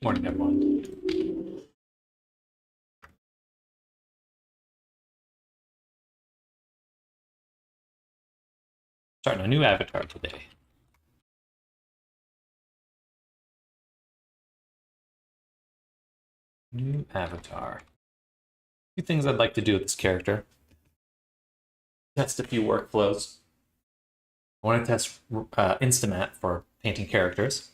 Morning, everyone. Starting a new avatar today. New avatar. A few things I'd like to do with this character. Test a few workflows. I want to test Instamat for painting characters.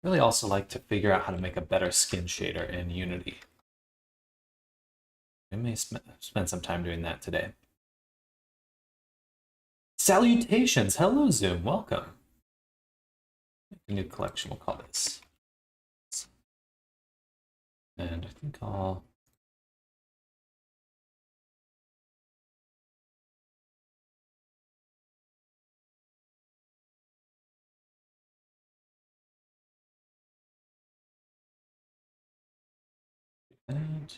Really also like to figure out how to make a better skin shader in Unity. I may spend some time doing that today. Salutations! Hello, Zoom. Welcome. Make a new collection. We'll call this. And I think I'll... And...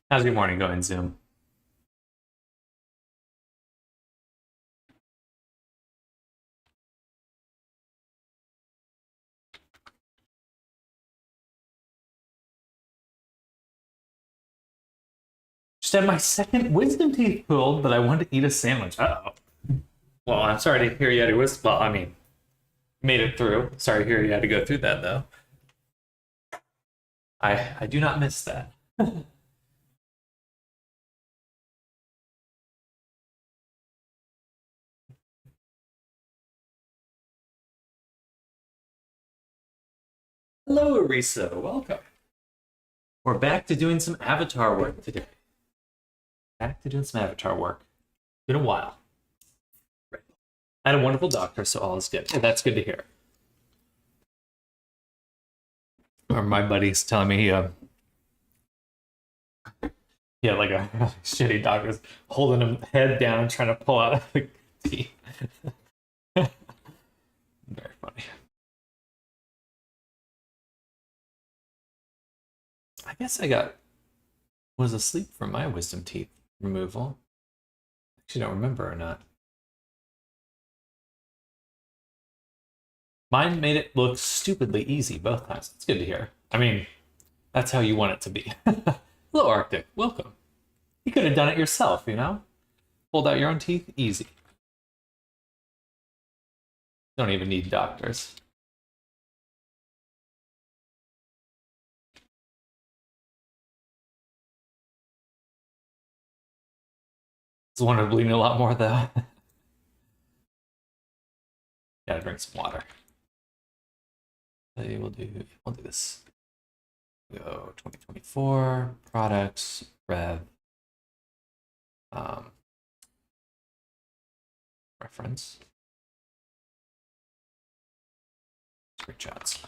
How's your morning going, Zoom? Just had my second wisdom teeth pulled, but I wanted to eat a sandwich. Uh-oh. Well, I'm sorry to hear you had your wisdom. Well, I mean, made it through. Sorry to hear you had to go through that, though. I do not miss that. Hello, Arisa. Welcome. We're back to doing some avatar work today. Back to doing some avatar work. Been a while. I had a wonderful doctor, so all is good. That's good to hear. Or my buddy's telling me yeah, like a shitty doctor's holding him head down, trying to pull out the teeth. Very funny. I guess was asleep from my wisdom teeth removal. Actually, don't remember or not. Mine made it look stupidly easy both times. It's good to hear. I mean, that's how you want it to be. Hello, Arctic. Welcome. You could have done it yourself, you know? Pulled out your own teeth, easy. Don't even need doctors. Just wanted to bleed a lot more, though. Gotta drink some water. We'll do this. Go 2024 products rev reference screenshots.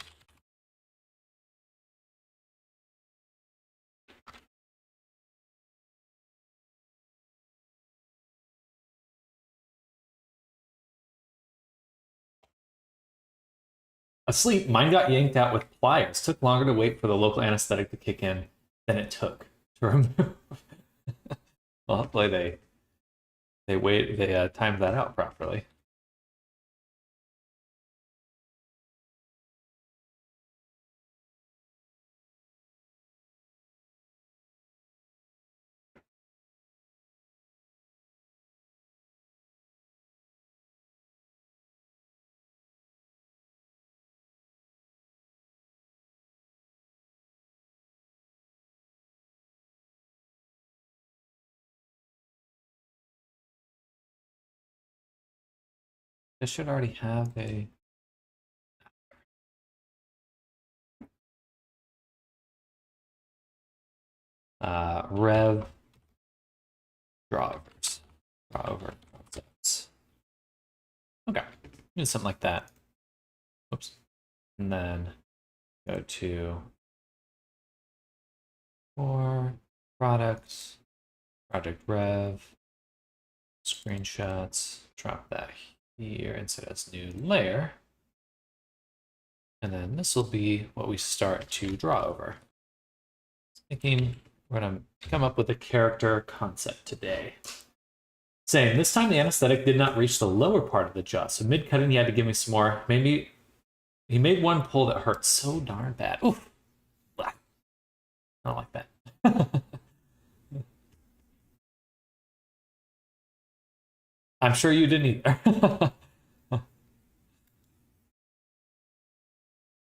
Asleep, mine got yanked out with pliers. Took longer to wait for the local anesthetic to kick in than it took to remove. Well, hopefully they timed that out properly. This should already have a rev drawovers. Drawover concepts. Okay, do something like that. Oops. And then go to for products, project rev, screenshots, drop that here and set as new layer. And then this will be what we start to draw over. We're gonna come up with a character concept today. Saying this time the anesthetic did not reach the lower part of the jaw, so mid-cutting he had to give me some more. Maybe he made one pull that hurt so darn bad. Oof. I don't like that. I'm sure you didn't either.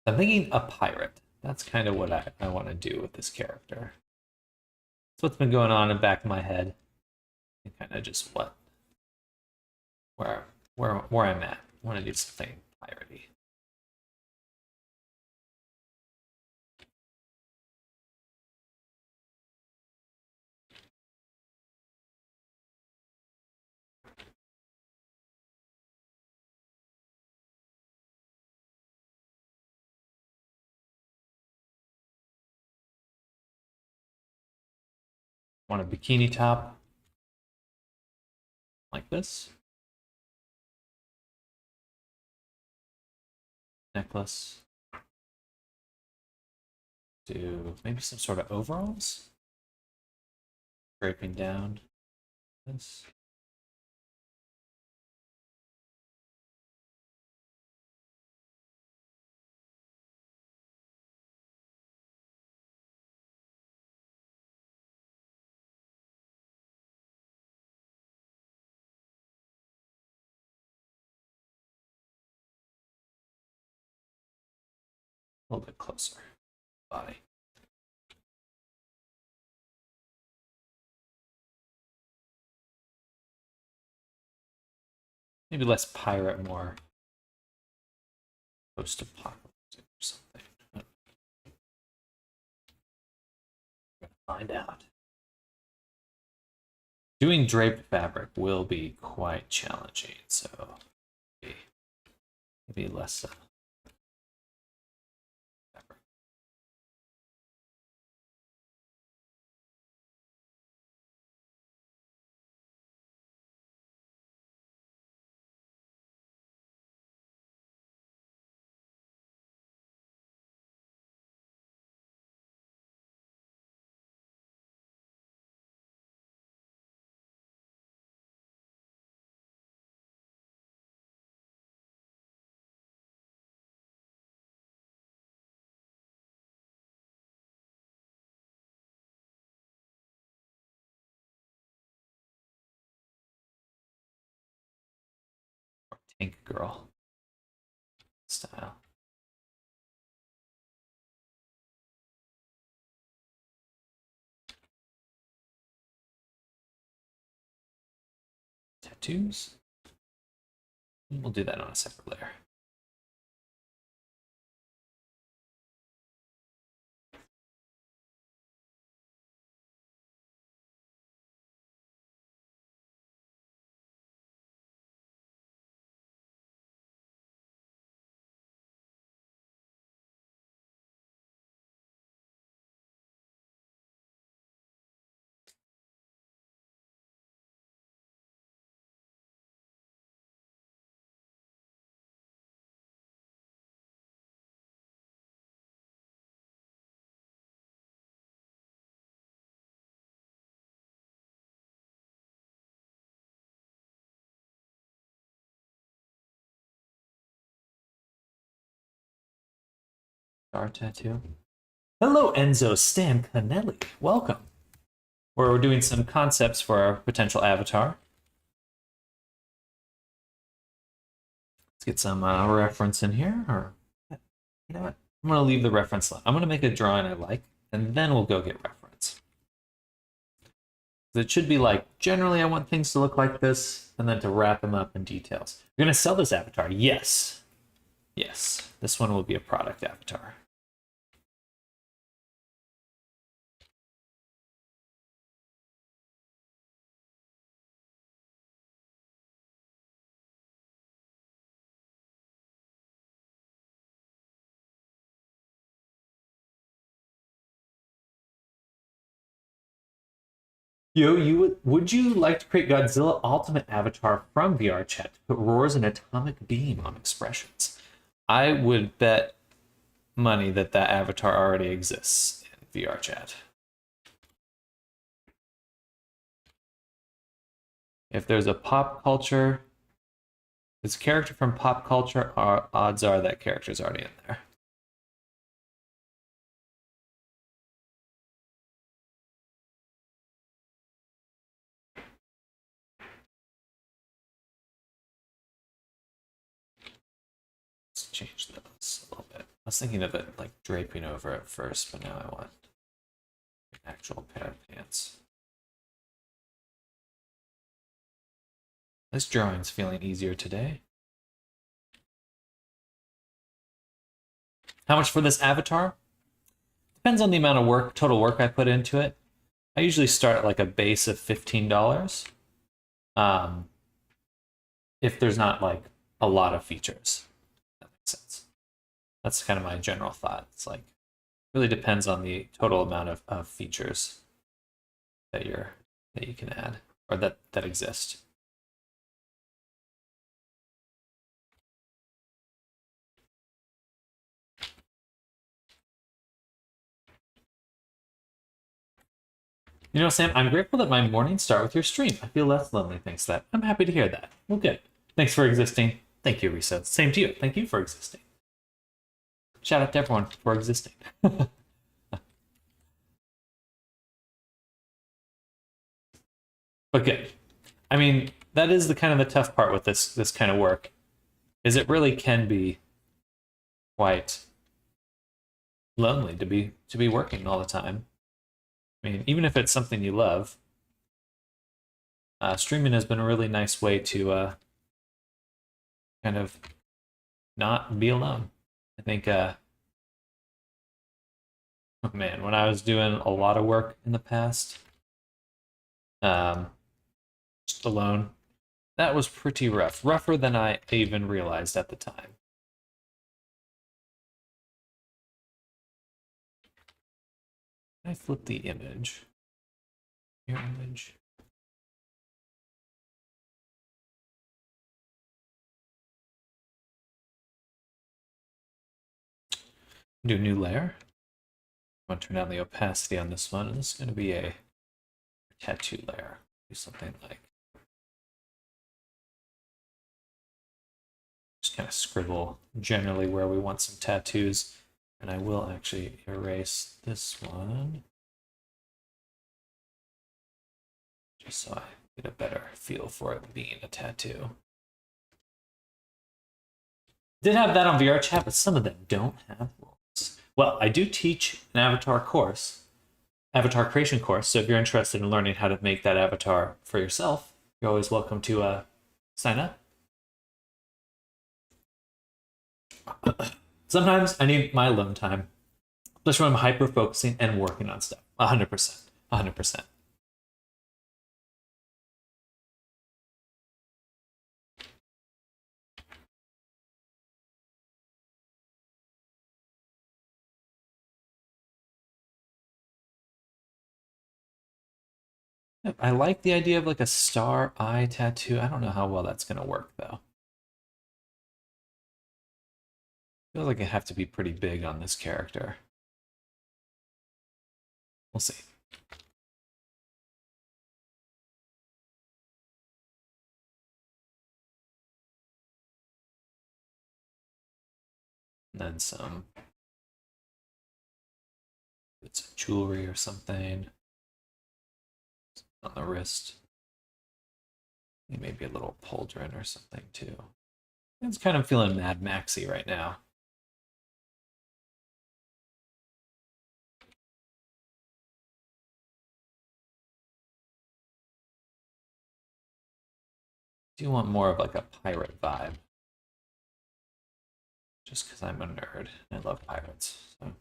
I'm thinking a pirate. That's kind of what I want to do with this character. That's what's been going on in the back of my head. And kind of just where I'm at. I want to do something piratey. Want a bikini top like this. Necklace. Do maybe some sort of overalls. Draping down. This. A little bit closer. Body. Maybe less pirate, more post-apocalyptic or something. Find out. Doing draped fabric will be quite challenging, so maybe less fabric. Tank girl style. Tattoos. We'll do that on a separate layer. Star tattoo. Hello, Enzo Stan Canelli. Welcome. Where we're doing some concepts for our potential avatar. Let's get some reference in here. Or, you know what? I'm going to leave the reference line. I'm going to make a drawing I like, and then we'll go get reference. It should be like, generally I want things to look like this, and then to wrap them up in details. You're going to sell this avatar? Yes. Yes. This one will be a product avatar. Yo, would you like to create Godzilla Ultimate Avatar from VR Chat to put roars and atomic beam on expressions? I would bet money that that avatar already exists in VR Chat. If there's a pop culture, it's a character from pop culture, odds are that character's already in there. Let's change those a little bit. I was thinking of it like draping over at first, but now I want an actual pair of pants. This drawing's feeling easier today. How much for this avatar? Depends on the amount of work, total work I put into it. I usually start at like a base of $15. If there's not like a lot of features. That makes sense. That's kind of my general thought. It's like really depends on the total amount of features that you can add or that exist. You know, Sam, I'm grateful that my mornings start with your stream. I feel less lonely thanks to that. I'm happy to hear that. Well, good. Thanks for existing. Thank you, Risa. Same to you. Thank you for existing. Shout out to everyone for existing. But good. I mean, that is the kind of the tough part with this kind of work, is it really can be quite lonely to be working all the time. I mean, even if it's something you love, streaming has been a really nice way to kind of not be alone. I think, oh man, when I was doing a lot of work in the past, just alone, that was pretty rough. Rougher than I even realized at the time. I flip the image. Your image. Do a new layer. I'm going to turn down the opacity on this one, and this is going to be a tattoo layer. Do something like just kind of scribble generally where we want some tattoos, and I will actually erase this one just so I get a better feel for it being a tattoo. Did have that on VR chat, but some of them don't have rules. Well, I do teach an avatar course, avatar creation course. So if you're interested in learning how to make that avatar for yourself, you're always welcome to sign up. Sometimes I need my alone time, especially when I'm hyper focusing and working on stuff. 100%. 100%. I like the idea of like a star eye tattoo. I don't know how well that's going to work though. Feels like I have to be pretty big on this character. We'll see. And then some bits of jewelry or something on the wrist. Maybe a little pauldron or something too. It's kind of feeling Mad Maxy right now. Do you want more of like a pirate vibe? Just because I'm a nerd. I love pirates. So.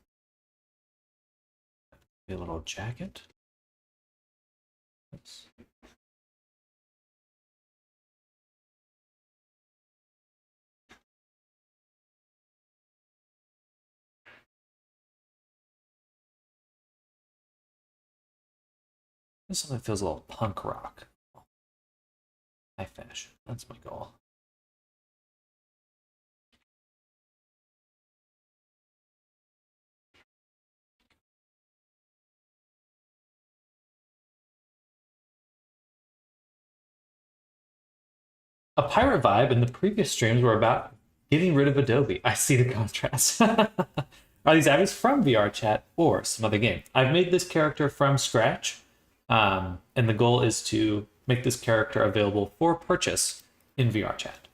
A little jacket. Oops. This something feels a little punk rock. High fashion. That's my goal. A pirate vibe in the previous streams were about getting rid of Adobe. I see the contrast. Are these abbeys from VR chat or some other game? I've made this character from scratch, and the goal is to make this character available for purchase in VR chat.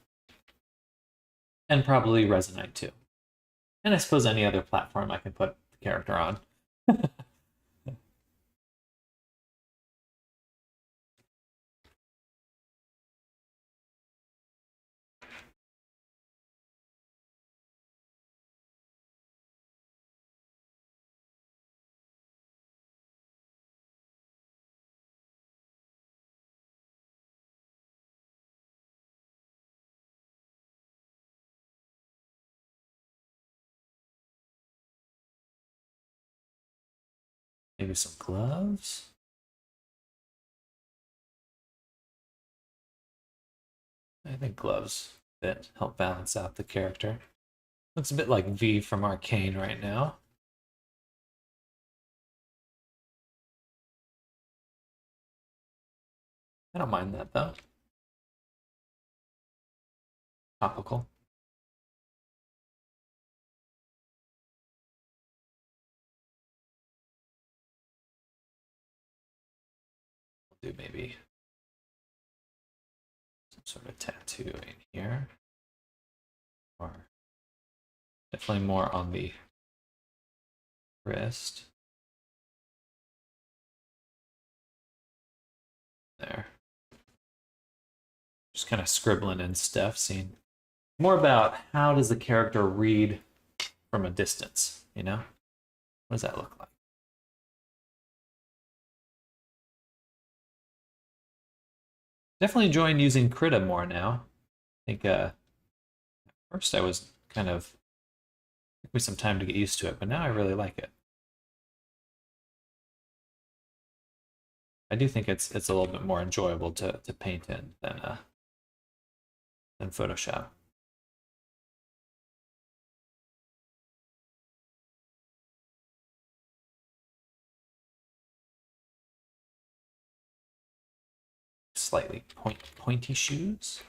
And probably Resonite too. And I suppose any other platform I can put the character on. Maybe some gloves. I think gloves that help balance out the character. Looks a bit like V from Arcane right now. I don't mind that though. Topical. We'll do maybe some sort of tattoo in here. Or definitely more on the wrist. There. Just kind of scribbling in stuff, seeing more about how does the character read from a distance, you know? What does that look like? Definitely enjoying using Krita more now. I think at first I was kind of took me some time to get used to it, but now I really like it. I do think it's a little bit more enjoyable to paint in than Photoshop. Slightly pointy shoes.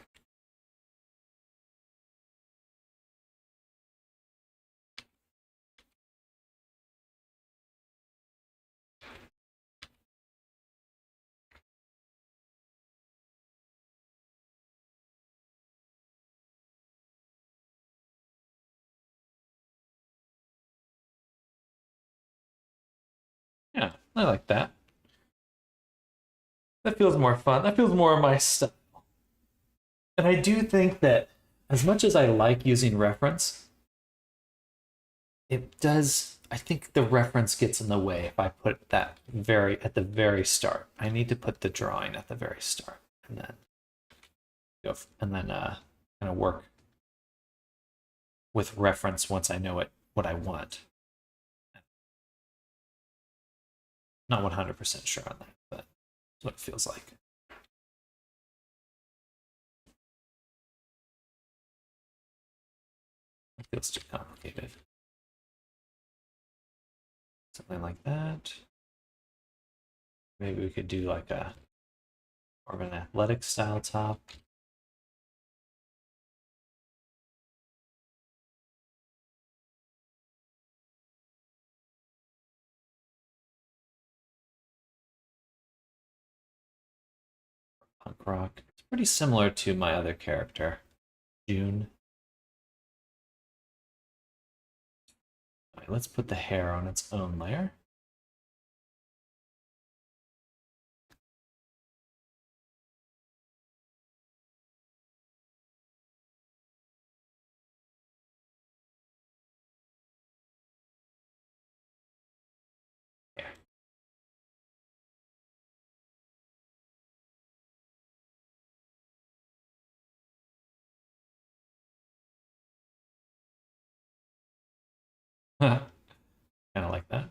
Yeah, I like that. That feels more fun. That feels more of my style. And I do think that as much as I like using reference, it does, I think the reference gets in the way if I put that at the very start. I need to put the drawing at the very start and then kind of work with reference once I know what I want. Not 100% sure on that, but that's what it feels like. It feels too complicated. Something like that. Maybe we could do like a more of an athletic style top. Punk rock. It's pretty similar to my other character, June. All right, let's put the hair on its own layer. Yeah. Kind of like that.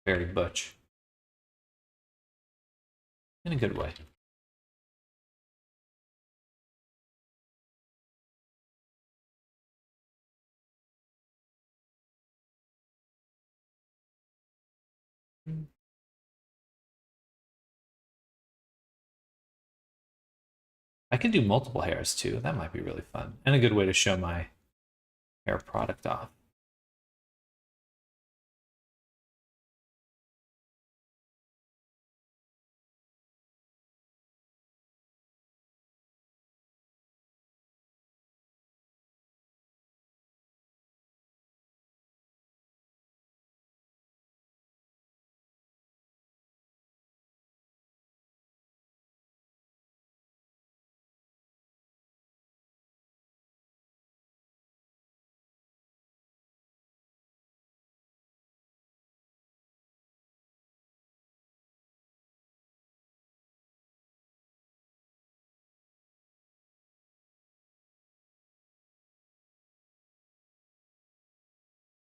Very butch. In a good way. I can do multiple hairs too. That might be really fun and a good way to show my hair product off.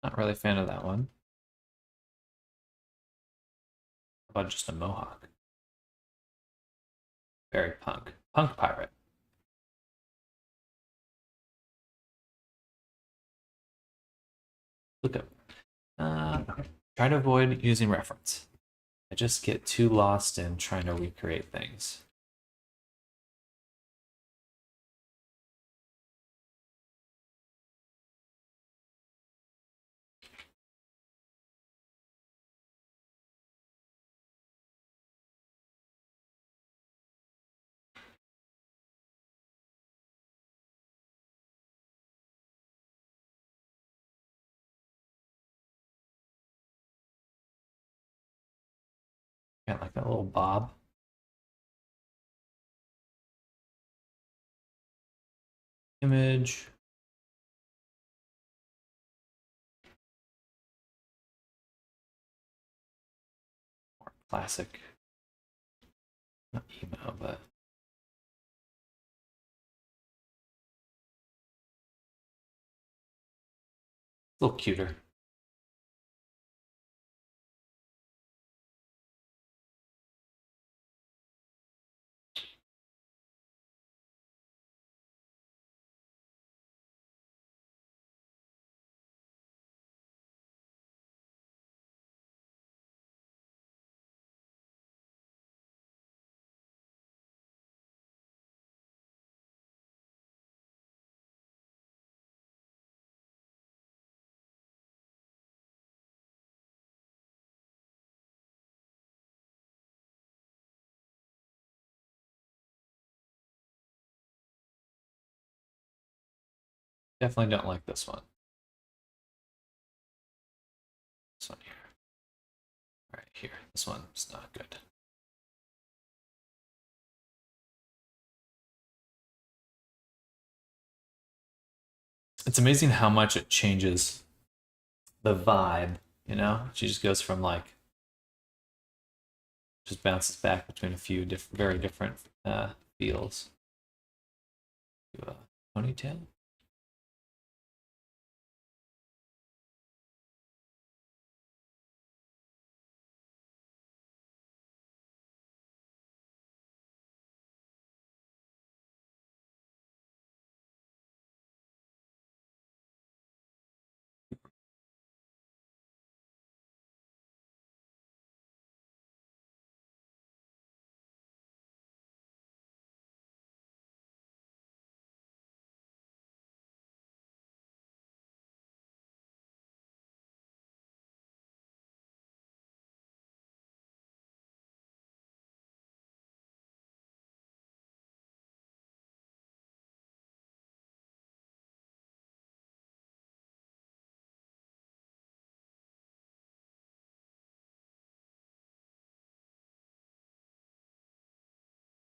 Not really a fan of that one. How about just a mohawk? Very punk. Punk pirate. Look up. Try to avoid using reference. I just get too lost in trying to recreate things. Got like that little bob. Image. More classic. Not emo, but a little cuter. Definitely don't like this one. This one here. Right here. This one's not good. It's amazing how much it changes the vibe, you know? She just goes from like, just bounces back between a few very different feels. To a ponytail.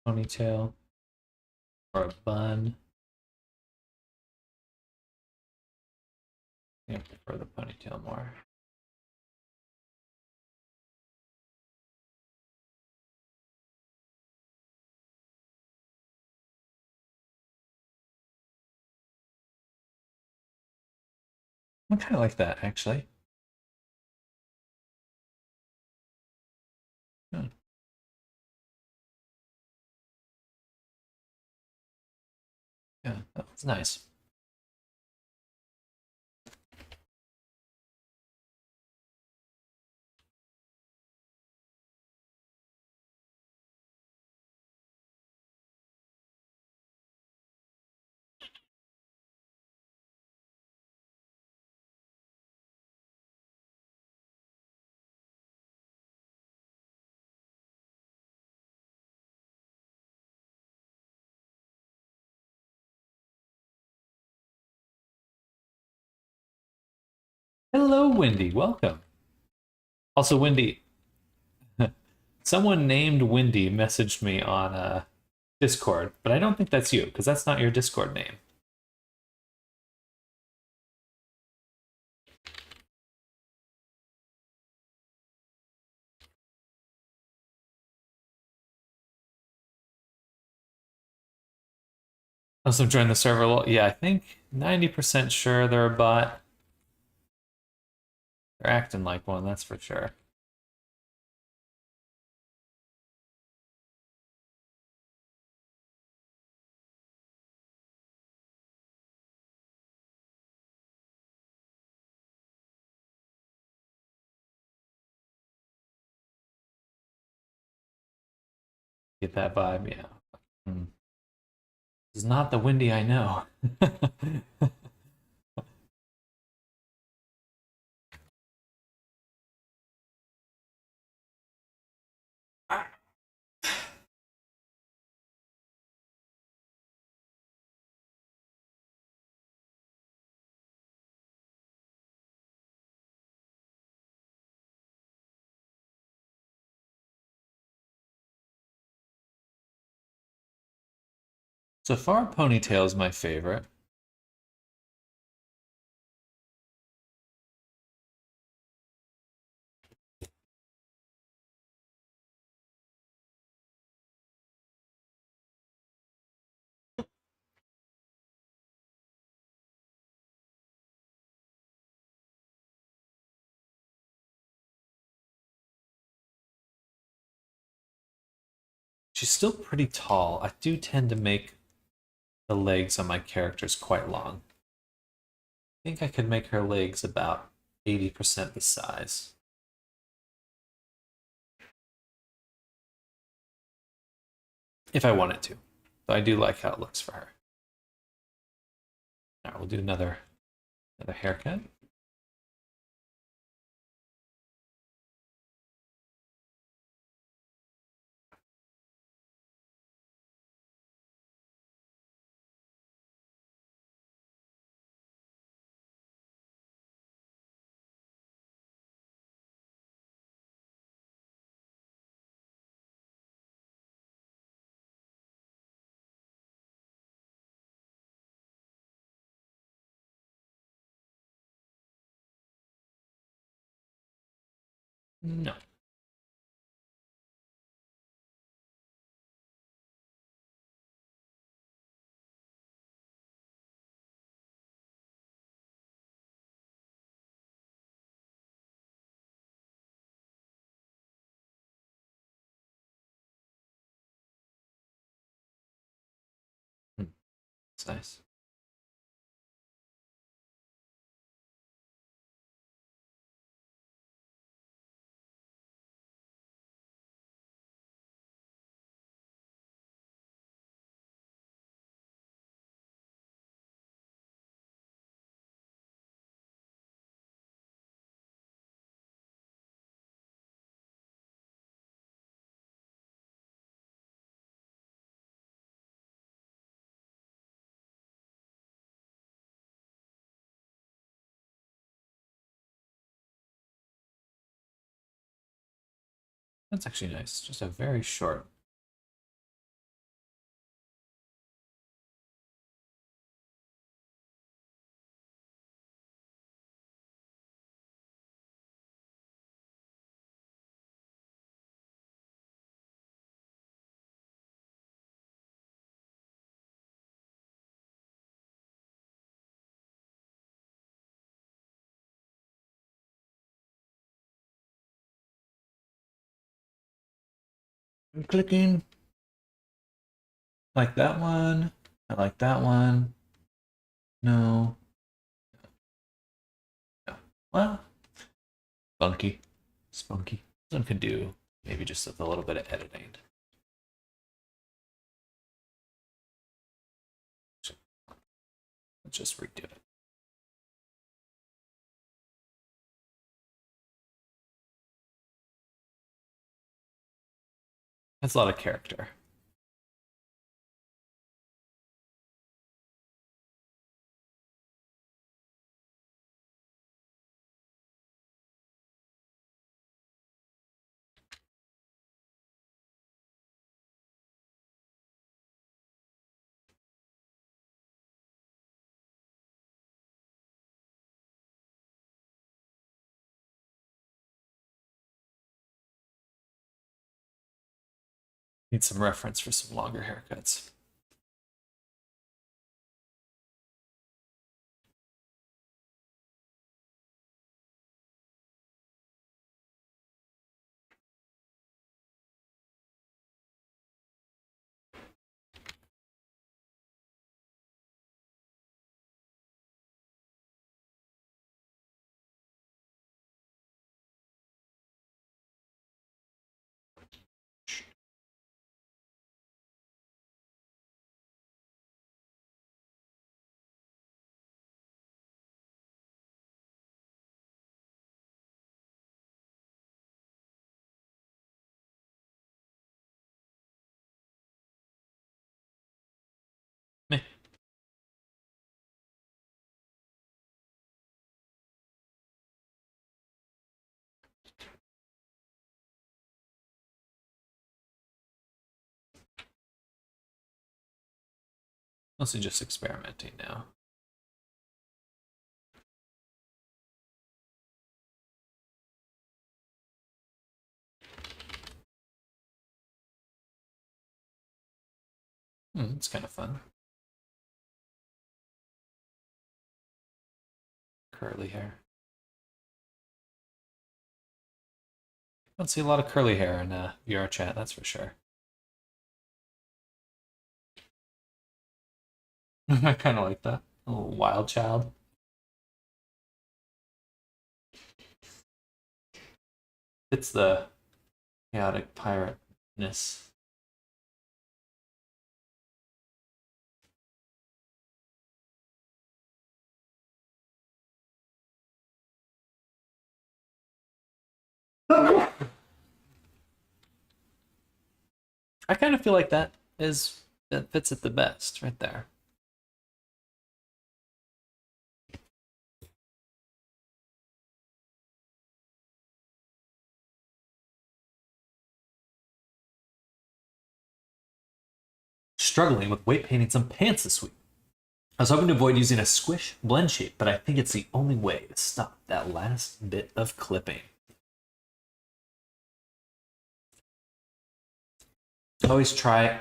Ponytail. Or a bun. I prefer the ponytail more. I kind of like that, actually. Yeah, yeah, that was nice. Hello, Wendy. Welcome. Also, Wendy, someone named Wendy messaged me on Discord, but I don't think that's you because that's not your Discord name. Also, join the server. Yeah, I think 90% sure they're a bot. They're acting like one, that's for sure. Get that vibe, yeah. It's not the Wendy I know. So far, Ponytail's my favorite. She's still pretty tall. I do tend to make the legs on my characters quite long. I think I could make her legs about 80% the size. If I wanted to. But I do like how it looks for her. Now we'll do another haircut. No. It's nice. That's actually nice. Just a very short. I'm clicking. Like that one. I like that one. No. No. Well, funky. Spunky. This one could do maybe just with a little bit of editing. Let's just redo it. That's a lot of character. Need some reference for some longer haircuts. Meh. Mostly just experimenting now. It's kind of fun. Curly hair. I don't see a lot of curly hair in VR chat, that's for sure. I kind of like that. A little wild child. It's the chaotic pirateness. I kind of feel like that fits it the best right there. Struggling with weight painting some pants this week. I was hoping to avoid using a squish blend shape, but I think it's the only way to stop that last bit of clipping. Always try.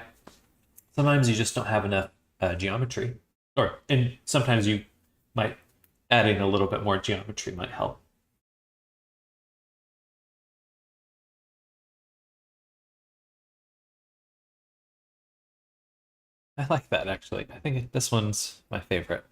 Sometimes you just don't have enough geometry, and sometimes you might adding a little bit more geometry might help. I like that actually. I think this one's my favorite.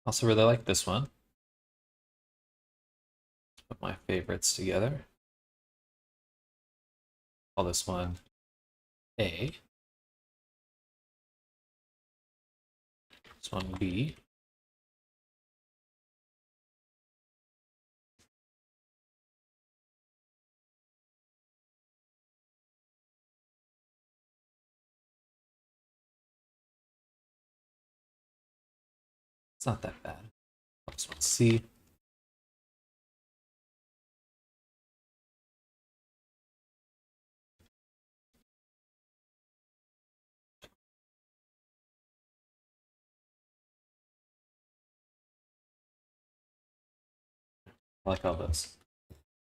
Also really like this one. Put my favorites together. Call this one A. This one B. It's not that bad. Call this one C. I like all those.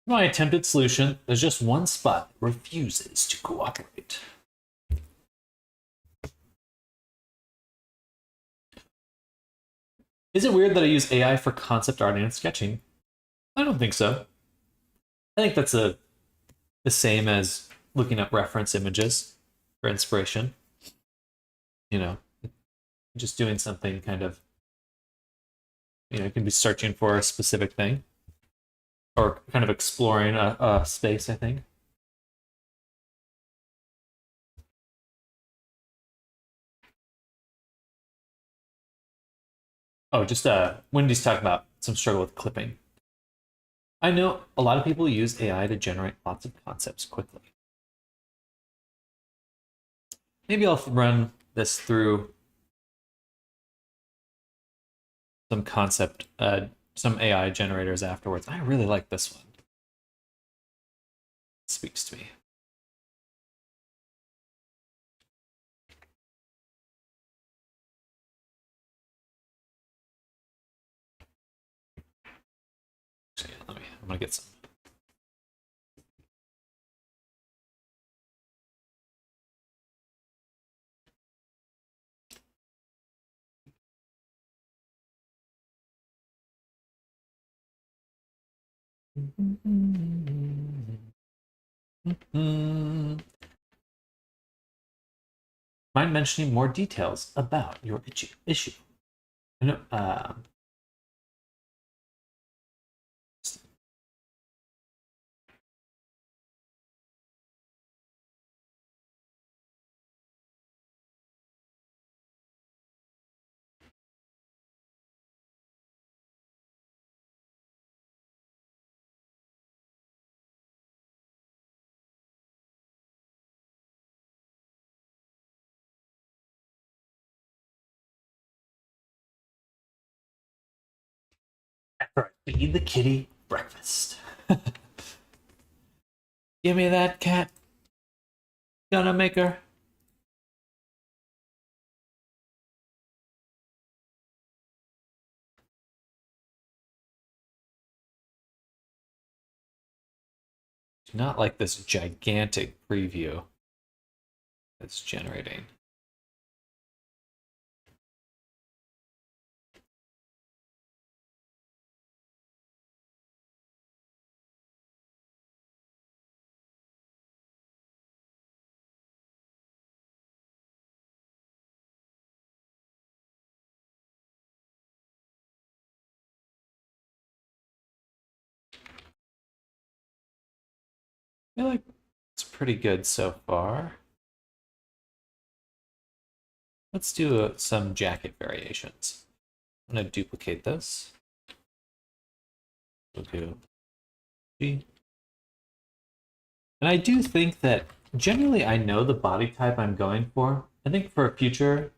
My attempted solution, there's just one spot that refuses to cooperate. Is it weird that I use AI for concept art and sketching? I don't think so. I think that's the same as looking up reference images for inspiration. You know, just doing something kind of, you can be searching for a specific thing or kind of exploring a space, I think. Oh, just Wendy's talking about some struggle with clipping. I know a lot of people use AI to generate lots of concepts quickly. Maybe I'll run this through some some AI generators afterwards. I really like this one. It speaks to me. Actually, I'm gonna get some. Mind mentioning more details about your issue? I know, after I feed the kitty breakfast. Give me that cat. Gonna make her. Do not like this gigantic preview that's generating. I feel like it's pretty good so far. Let's do some jacket variations. I'm going to duplicate this. We'll do G. And I do think that generally I know the body type I'm going for. I think for a future,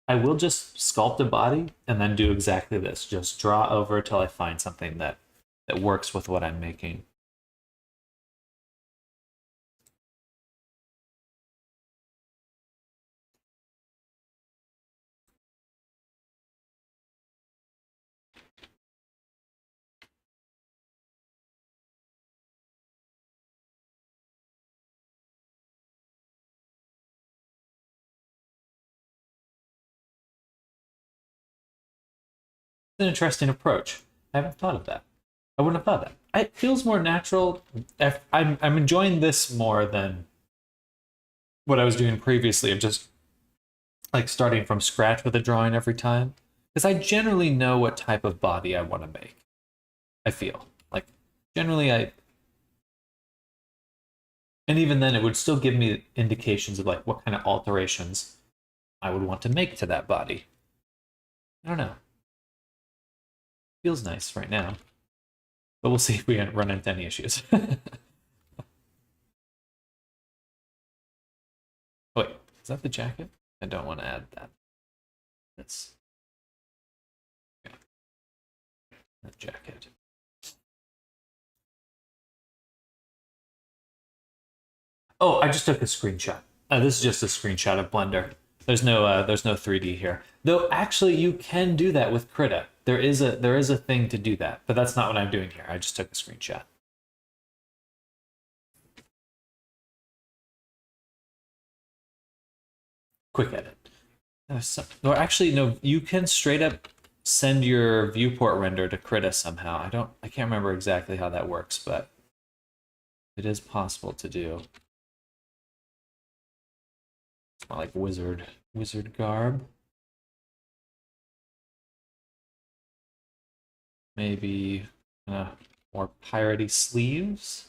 I will just sculpt a body and then do exactly this. Just draw over till I find something that works with what I'm making. It's an interesting approach. I haven't thought of that. I wouldn't have thought of that. It feels more natural. I'm enjoying this more than what I was doing previously of just like starting from scratch with a drawing every time. Because I generally know what type of body I want to make. I feel like generally and even then it would still give me indications of like what kind of alterations I would want to make to that body. I don't know. Feels nice right now. But we'll see if we run into any issues. Wait, is that the jacket? I don't want to add that. That's okay. That jacket. Oh, I just took a screenshot. This is just a screenshot of Blender. There's no 3D here. Though actually you can do that with Krita. There is a thing to do that, but that's not what I'm doing here. I just took a screenshot. Quick edit. Or actually, no, you can straight up send your viewport render to Krita somehow. I can't remember exactly how that works, but it is possible to do. It's more like wizard garb. Maybe more piratey sleeves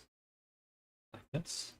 like this.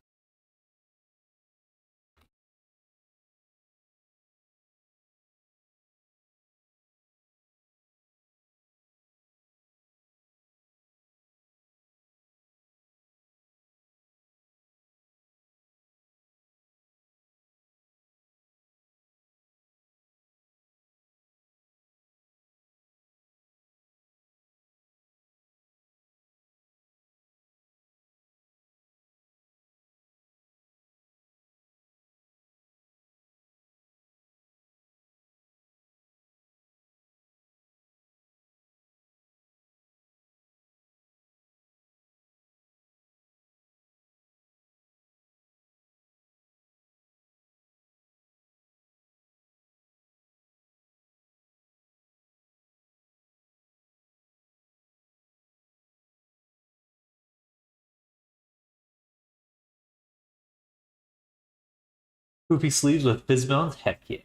Poofy sleeves with Fizzbones? Heck yeah.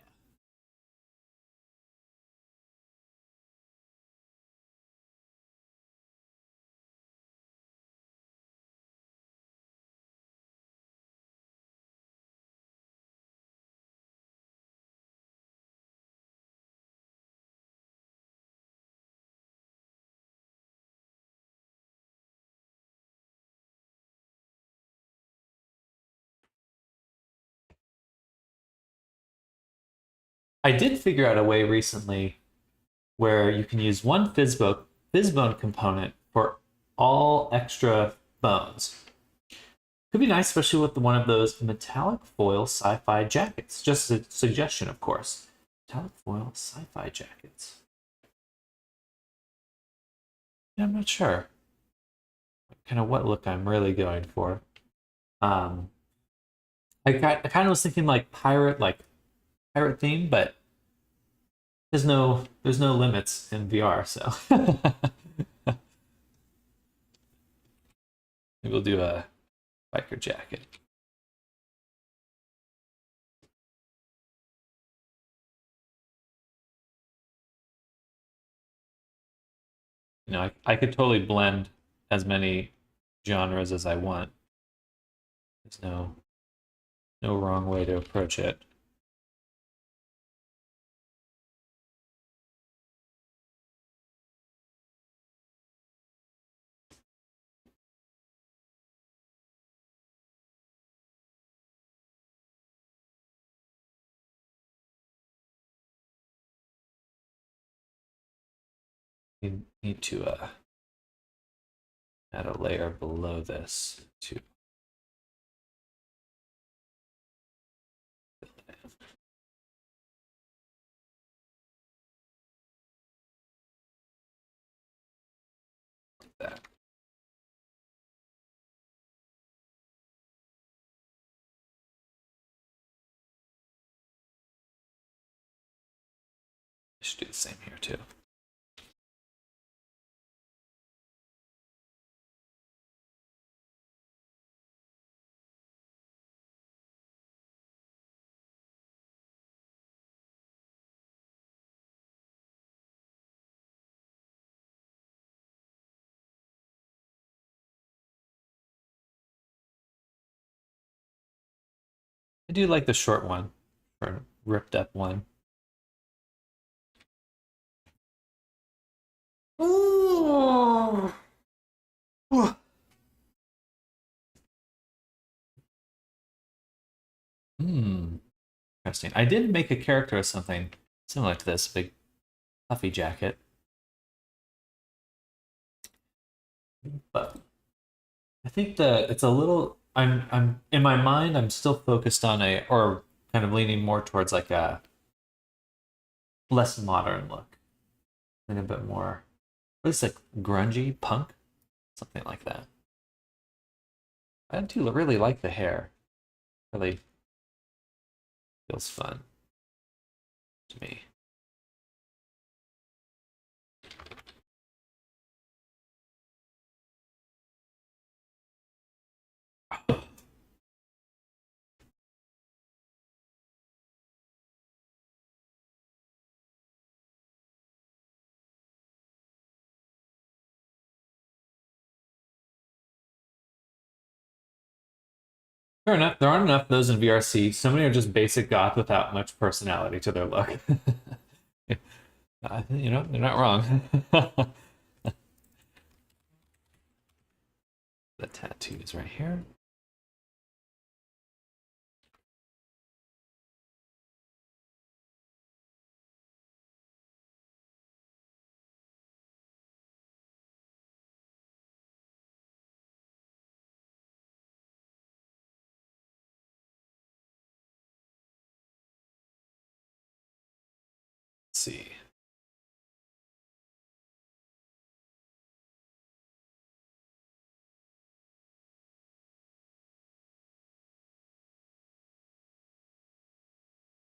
I did figure out a way recently where you can use one Fizzbone component for all extra bones. Could be nice, especially with one of those metallic foil sci-fi jackets. Just a suggestion, of course. Metallic foil sci-fi jackets. Yeah, I'm not sure kind of what look I'm really going for. Um, I kind of was thinking like pirate theme, but there's no limits in VR, so maybe we'll do a biker jacket. You know, I could totally blend as many genres as I want. There's no wrong way to approach it. You need to add a layer below this to fill it in. Like that. I should do the same here too. I do like the short one, or ripped up one. Oh. Hmm. Interesting. I did make a character of something similar to this big puffy jacket, but I think it's a little. I'm in my mind. I'm still focused on or kind of leaning more towards like a less modern look, and a bit more, at least like grungy punk, something like that. I do really like the hair. Really feels fun to me. Fair enough. There aren't enough of those in VRC. So many are just basic goth without much personality to their look. You know, they're not wrong. The tattoos right here. Let's see.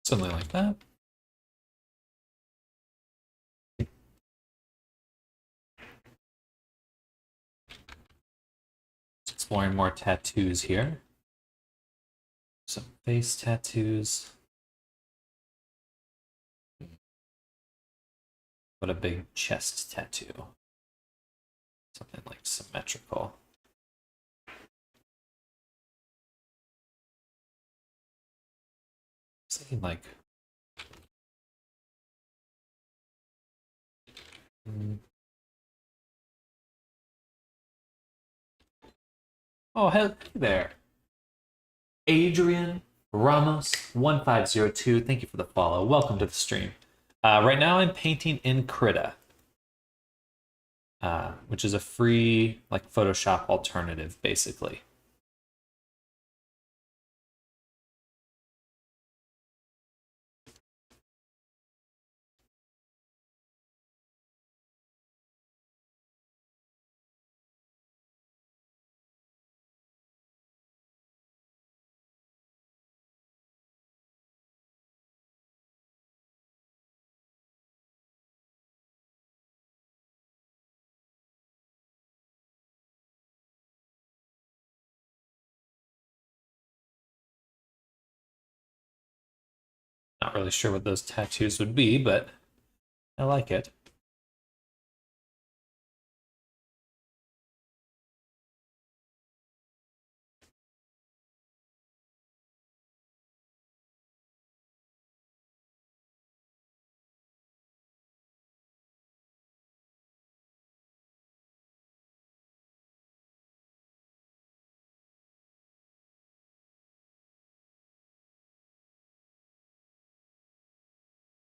Something like that. Exploring more tattoos here. Some face tattoos. What a big chest tattoo. Something like symmetrical. Something like oh, hey there. Adrian Ramos 1502. Thank you for the follow. Welcome to the stream. Right now I'm painting in Krita, which is a free like Photoshop alternative, basically. Not really sure what those tattoos would be, but I like it.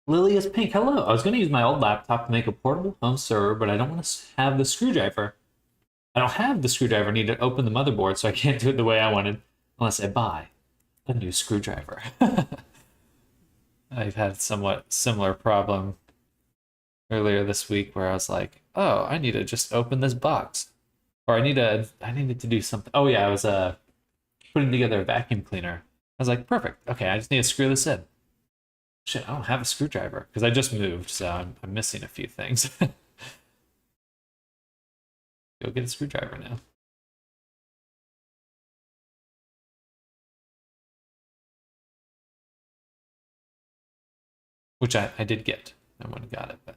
Lily is pink. Hello. I was going to use my old laptop to make a portable home server, but I don't want to have the screwdriver. I don't have the screwdriver. I need to open the motherboard, so I can't do it the way I wanted unless I buy a new screwdriver. I've had somewhat similar problem earlier this week where I was like, oh, I need to just open this box. Or I needed to do something. Oh yeah, I was putting together a vacuum cleaner. I was like, perfect. Okay, I just need to screw this in. Shit, I don't have a screwdriver because I just moved, so I'm missing a few things. Go get a screwdriver now. Which I did get. I went and got it, but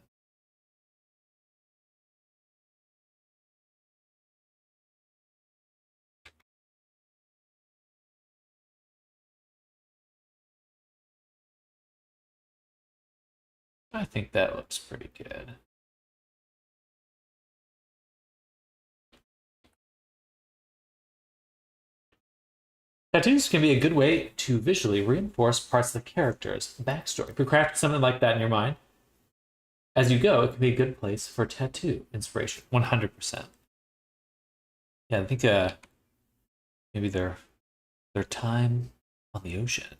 I think that looks pretty good. Tattoos can be a good way to visually reinforce parts of the character's backstory. If you're crafting something like that in your mind, as you go, it can be a good place for tattoo inspiration. 100%. Yeah, I think maybe their time on the ocean,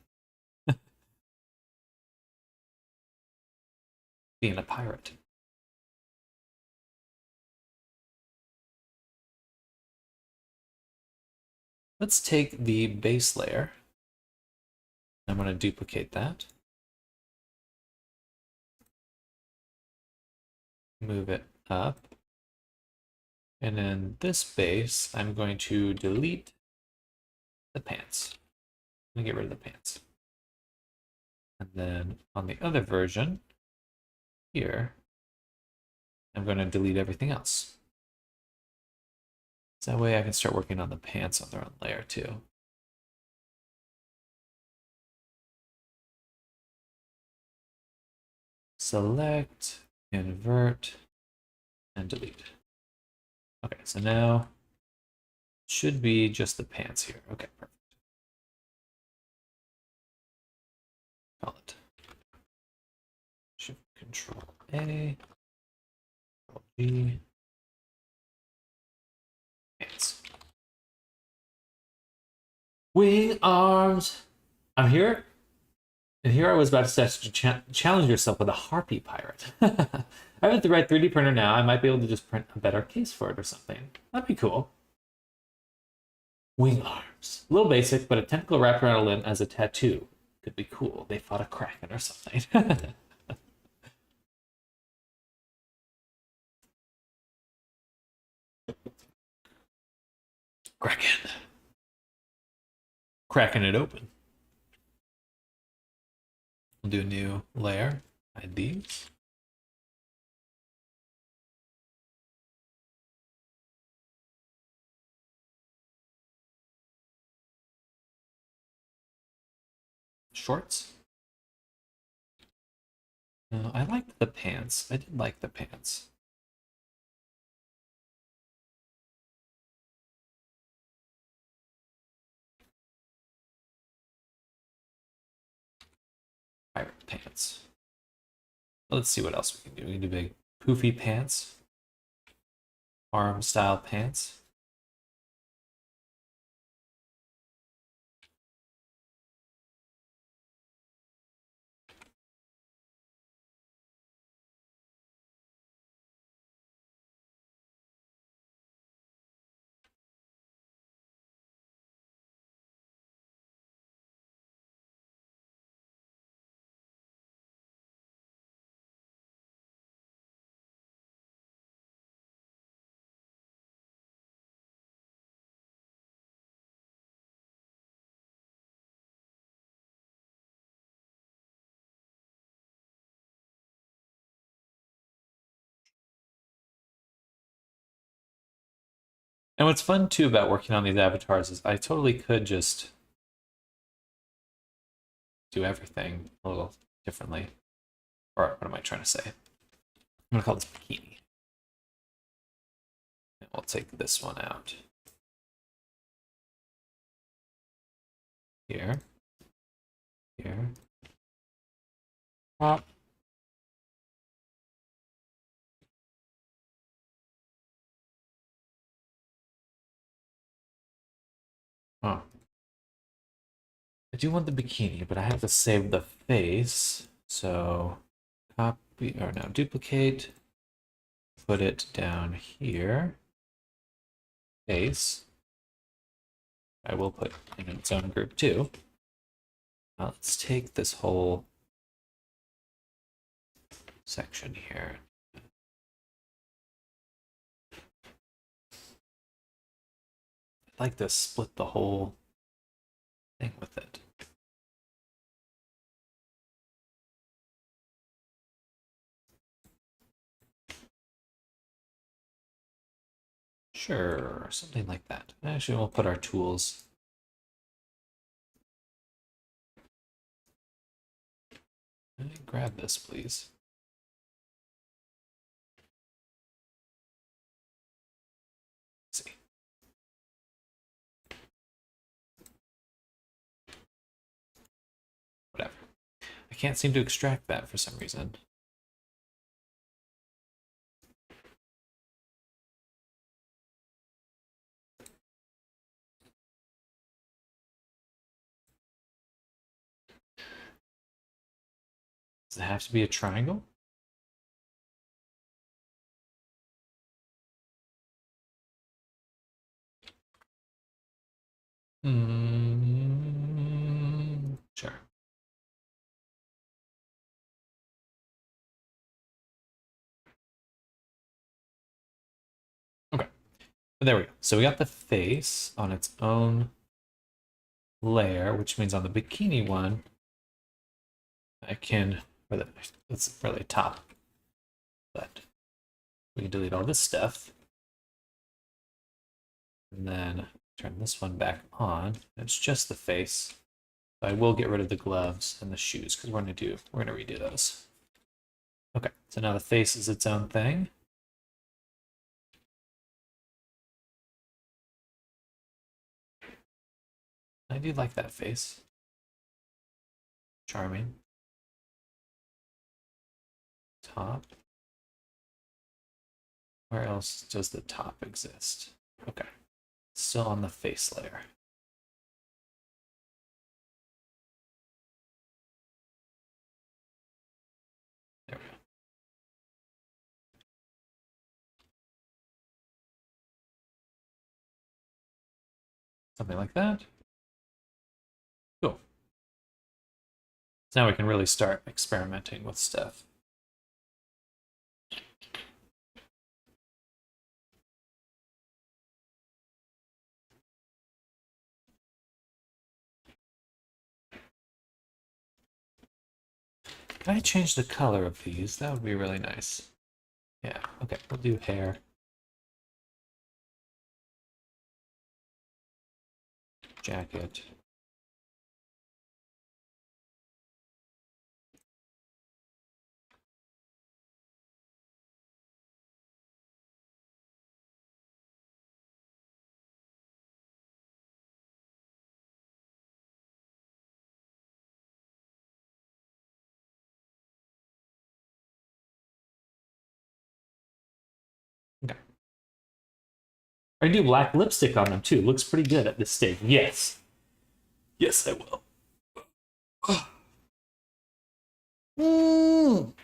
being a pirate. Let's take the base layer. I'm going to duplicate that. Move it up. And then this base, I'm going to delete the pants. I'm going to get rid of the pants. And then on the other version, here, I'm going to delete everything else. So that way I can start working on the pants on their own layer too. Select, invert, and delete. Okay, so now it should be just the pants here. Okay, perfect. Call it Shift Control A, Control G, pants. Wing arms. I'm here. And here I was about to suggest to challenge yourself with a Harpy pirate. I have the right 3D printer now. I might be able to just print a better case for it or something. That'd be cool. Wing arms. A little basic, but a tentacle wrapped around a limb as a tattoo. Could be cool. They fought a kraken or something. Kraken. Cracking it open. We'll do a new layer, hide these. Shorts. I liked the pants. I did like the pants. Pirate pants. Let's see what else we can do. We can do big poofy pants. Arm style pants. And what's fun too about working on these avatars is I totally could just do everything a little differently. Or what am I trying to say? I'm gonna call this bikini. And we'll take this one out. Here. Here. Pop. Oh. I do want the bikini, but I have to save the face. So copy, or no, duplicate. Put it down here. Face. I will put in its own group too. Now let's take this whole section here. I'd like to split the whole thing with it. Sure, something like that. Actually, we'll put our tools. Grab this, please. Let's see. Whatever. I can't seem to extract that for some reason. Does it have to be a triangle? Sure. Okay. There we go. So we got the face on its own layer, which means on the bikini one, I can, it's really top, but we can delete all this stuff. And then turn this one back on. It's just the face. I will get rid of the gloves and the shoes because we're gonna redo those. Okay, so now the face is its own thing. I do like that face. Charming. Top. Where else does the top exist? Okay, still on the face layer. There we go. Something like that. Cool. So now we can really start experimenting with stuff. Can I change the color of these? That would be really nice. Yeah, okay, we'll do hair. Jacket. Okay. I do black lipstick on them too. Looks pretty good at this stage. Yes. Yes, I will. Mm.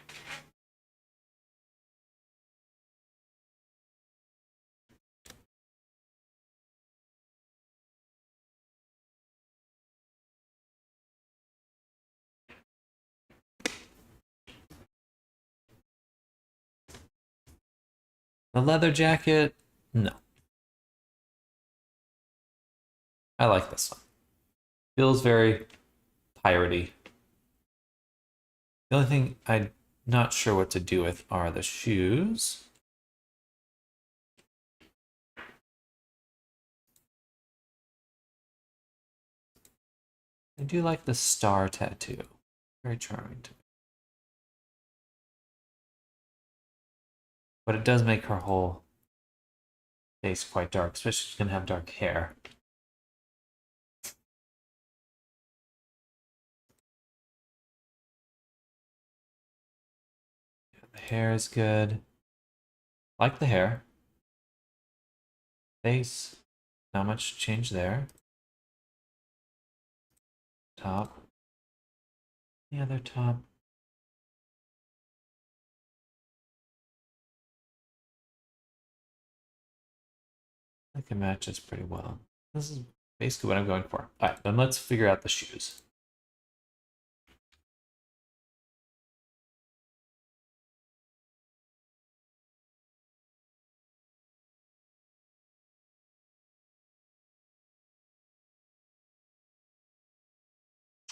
The leather jacket? No. I like this one. Feels very piratey. The only thing I'm not sure what to do with are the shoes. I do like the star tattoo. Very charming to me. But it does make her whole face quite dark, especially if she's gonna have dark hair. The hair is good. Like the hair. Face. Not much change there. Top. The other top. I think it matches pretty well. This is basically what I'm going for. Alright, then let's figure out the shoes.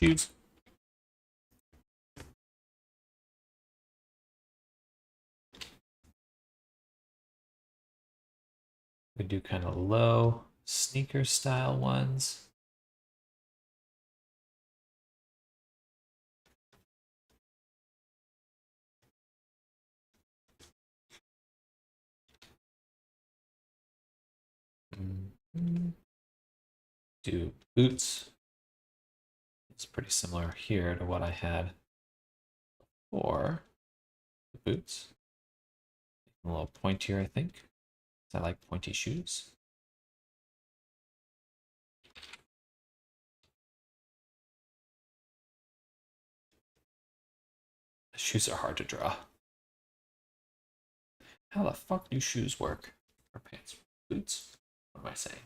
Shoes. We do kind of low sneaker style ones. Do boots. It's pretty similar here to what I had for the boots. A little pointier, I think. I like pointy shoes. The shoes are hard to draw. How the fuck do shoes work? Or pants? Boots? What am I saying?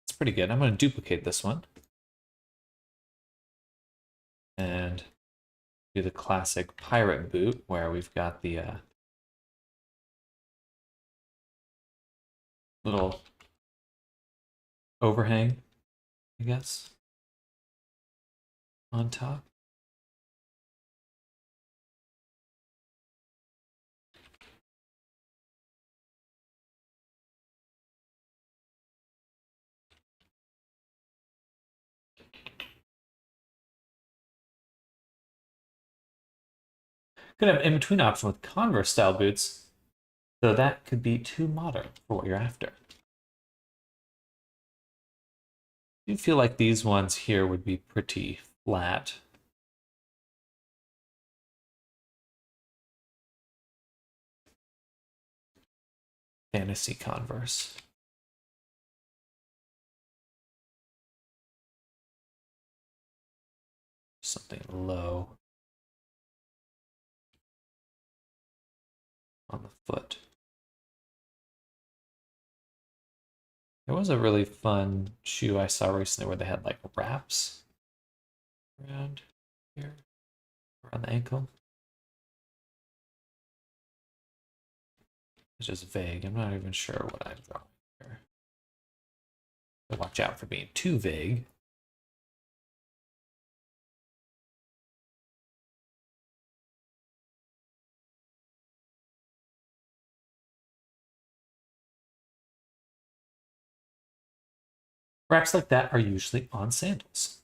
It's pretty good. I'm going to duplicate this one. And do the classic pirate boot where we've got the little overhang, I guess, on top. Could have in-between option with Converse style boots, though that could be too modern for what you're after. I do feel like these ones here would be pretty flat. Fantasy Converse. Something low on the foot. There was a really fun shoe I saw recently where they had like wraps around here, around the ankle. It's just vague. I'm not even sure what I'm drawing here. So watch out for being too vague. Wraps like that are usually on sandals.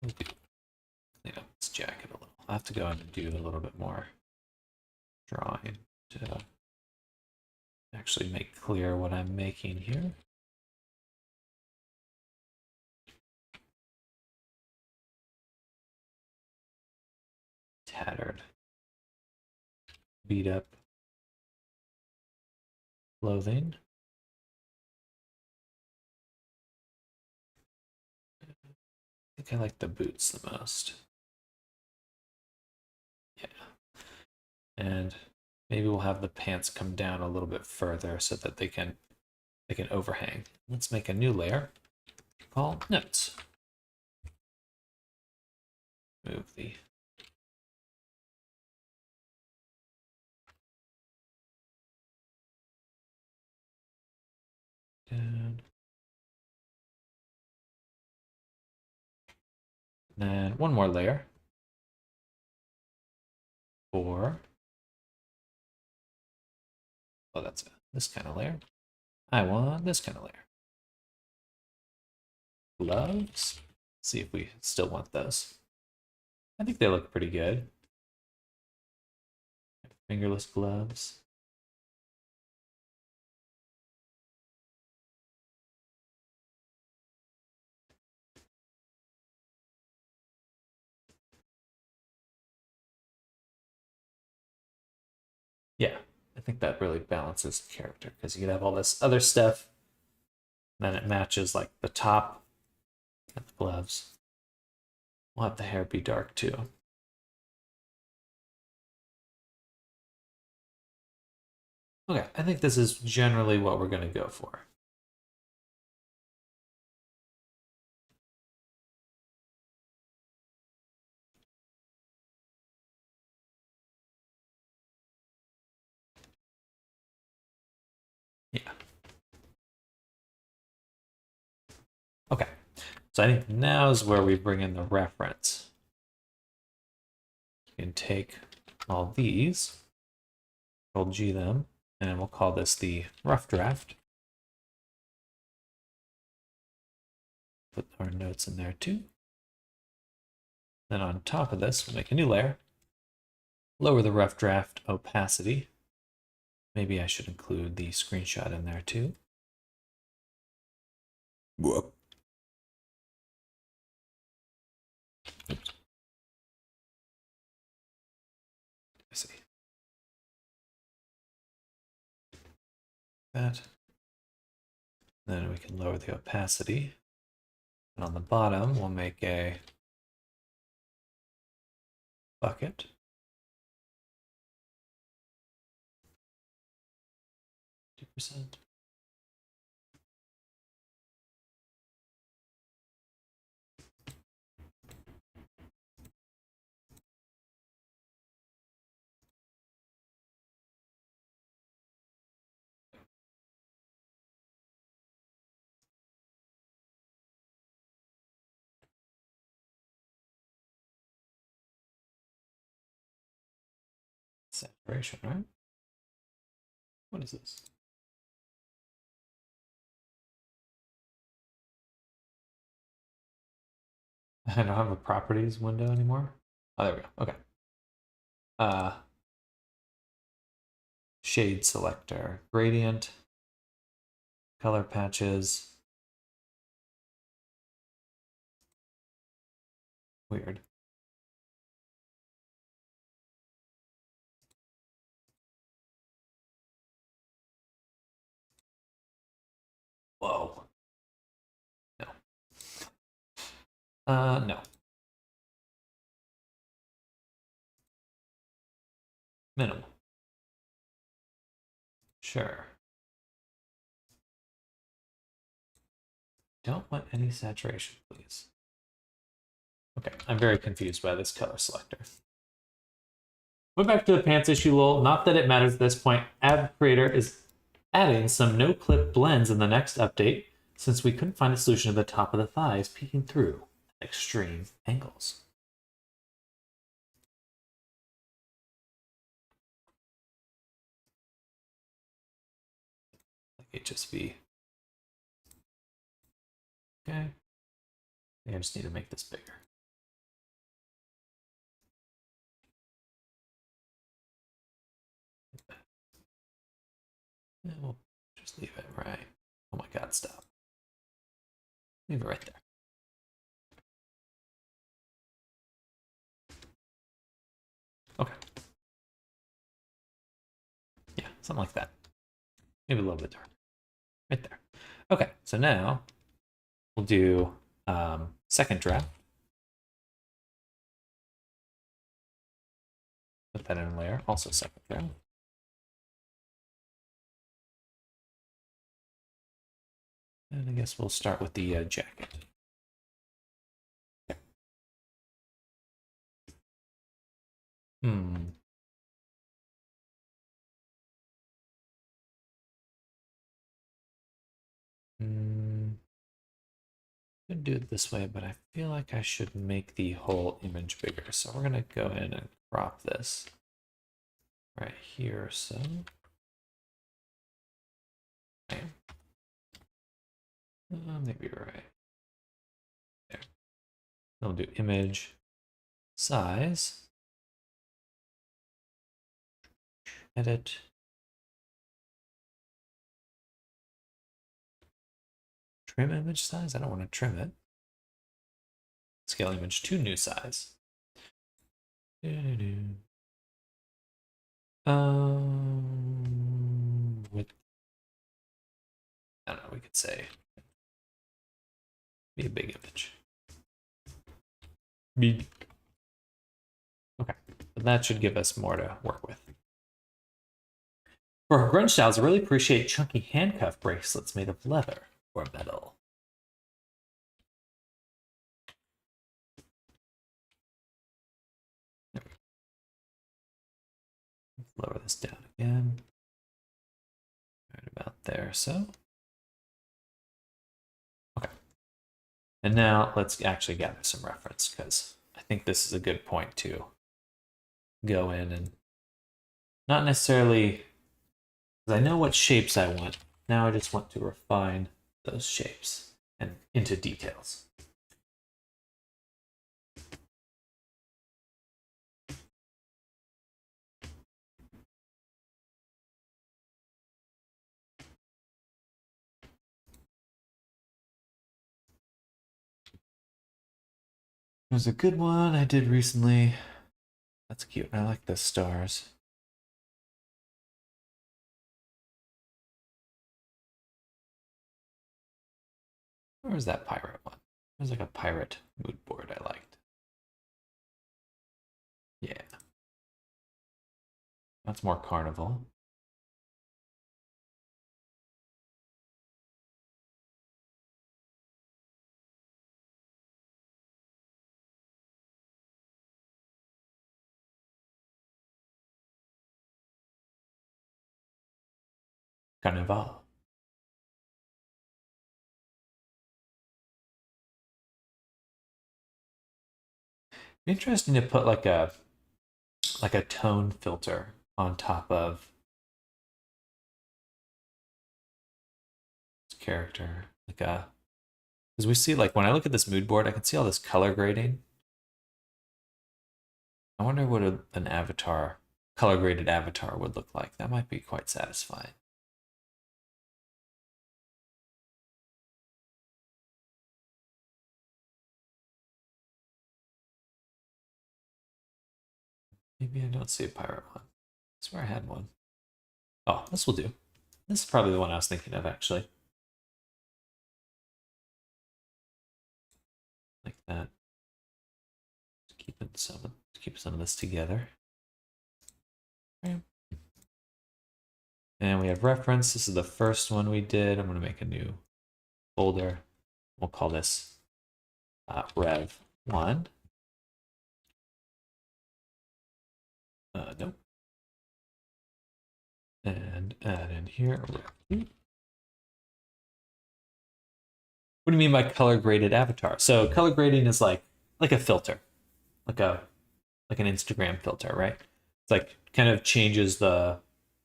Clean up this jacket a little. I'll have to go in and do a little bit more drawing to actually make clear what I'm making here. Tattered, beat up clothing. I think I like the boots the most. Yeah. And maybe we'll have the pants come down a little bit further so that they can overhang. Let's make a new layer called notes. Move the down. And then one more layer for, oh, that's this kind of layer. I want this kind of layer. Gloves. See if we still want those. I think they look pretty good. Fingerless gloves. Yeah, I think that really balances the character because you could have all this other stuff, and then it matches like the top and the gloves. We'll have the hair be dark too. Okay, I think this is generally what we're going to go for. Yeah. Okay, so I think now is where we bring in the reference. You can take all these, Control G them, and we'll call this the rough draft. Put our notes in there too. Then on top of this, we'll make a new layer. Lower the rough draft opacity. Maybe I should include the screenshot in there too. Whoop. Oops. I see. That. Then we can lower the opacity. And on the bottom, we'll make a bucket. %. Saturation, right? What is this? I don't have a properties window anymore. Oh, there we go. Okay. Shade selector, gradient, color patches. Weird. Whoa. No. No. Minimal. Sure. Don't want any saturation, please. Okay, I'm very confused by this color selector. Went back to the pants issue, lol. Not that it matters at this point. Ab Creator is adding some no-clip blends in the next update, since we couldn't find a solution to the top of the thighs peeking through at extreme angles. Like HSV. Okay. I think I just need to make this bigger. And we'll just leave it right. Oh my god, stop. Leave it right there. Okay. Yeah, something like that. Maybe a little bit darker. Right there. Okay, so now we'll do second draft. Put that in a layer. Also second draft. And I guess we'll start with the jacket. Hmm. Could do it this way, but I feel like I should make the whole image bigger. So we're gonna go in and crop this right here or so. Bam. Maybe right there. Then we'll do image size, edit. Trim image size? I don't want to trim it. Scale image to new size. With, I don't know, we could say be a big image. Big. Okay, but that should give us more to work with. For grunge styles, I really appreciate chunky handcuff bracelets made of leather or metal. Lower this down again. Right about there, so. Okay. And now let's actually gather some reference, because I think this is a good point to go in and not necessarily, because I know what shapes I want. Now I just want to refine those shapes and into details. There's a good one I did recently. That's cute. I like the stars. Where was that pirate one? There's like a pirate mood board I liked. Yeah. That's more carnival. Carnival. Interesting to put like a tone filter on top of this character. Like a, because we see, like, when I look at this mood board, I can see all this color grading. I wonder what an avatar, color graded avatar would look like. That might be quite satisfying. Maybe I don't see a pirate one. I swear I had one. Oh, this will do. This is probably the one I was thinking of, actually. Like that. Keep some of this together. Okay. And we have reference. This is the first one we did. I'm going to make a new folder. We'll call this Rev 1. Nope. And add in here. What do you mean by color graded avatar? So color grading is like a filter, like an Instagram filter, right? It's like kind of changes the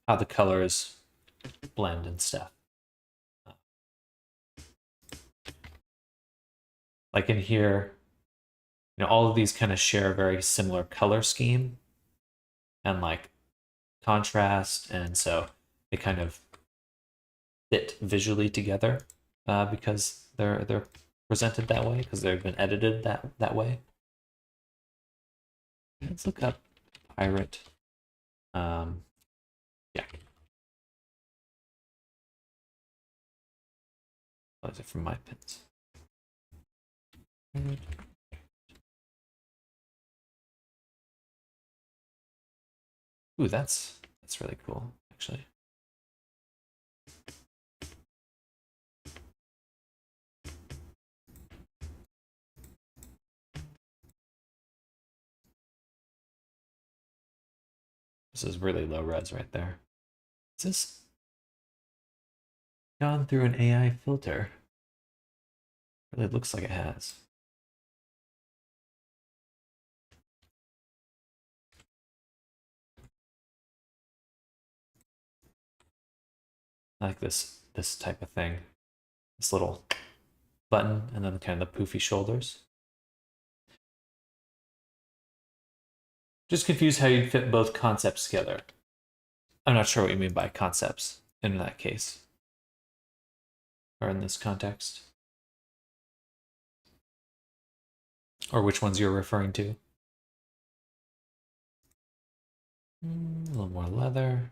how the colors blend and stuff. Like in here, all of these kind of share a very similar color scheme and like contrast, and so they kind of fit visually together because they're presented that way, because they've been edited that way. Let's look up pirate. Yeah. Oh, is it from my pins? Ooh, that's really cool, actually. This is really low res right there. Is this gone through an AI filter? Really looks like it has. I like this type of thing. This little button and then kind of the poofy shoulders. Just confused how you'd fit both concepts together. I'm not sure what you mean by concepts in that case. Or in this context. Or which ones you're referring to. A little more leather.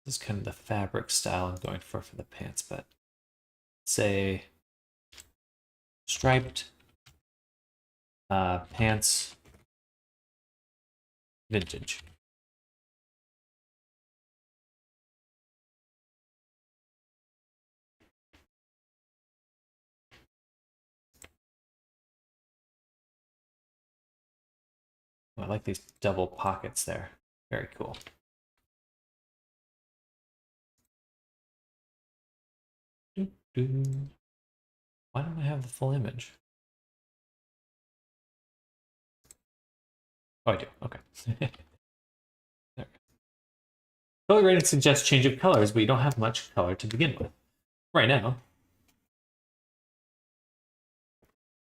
This is kind of the fabric style I'm going for the pants, but say striped pants vintage. Oh, I like these double pockets there. Very cool. Why don't I have the full image? Oh, I do. Okay. There. Color grading suggests change of colors, but you don't have much color to begin with. Right now.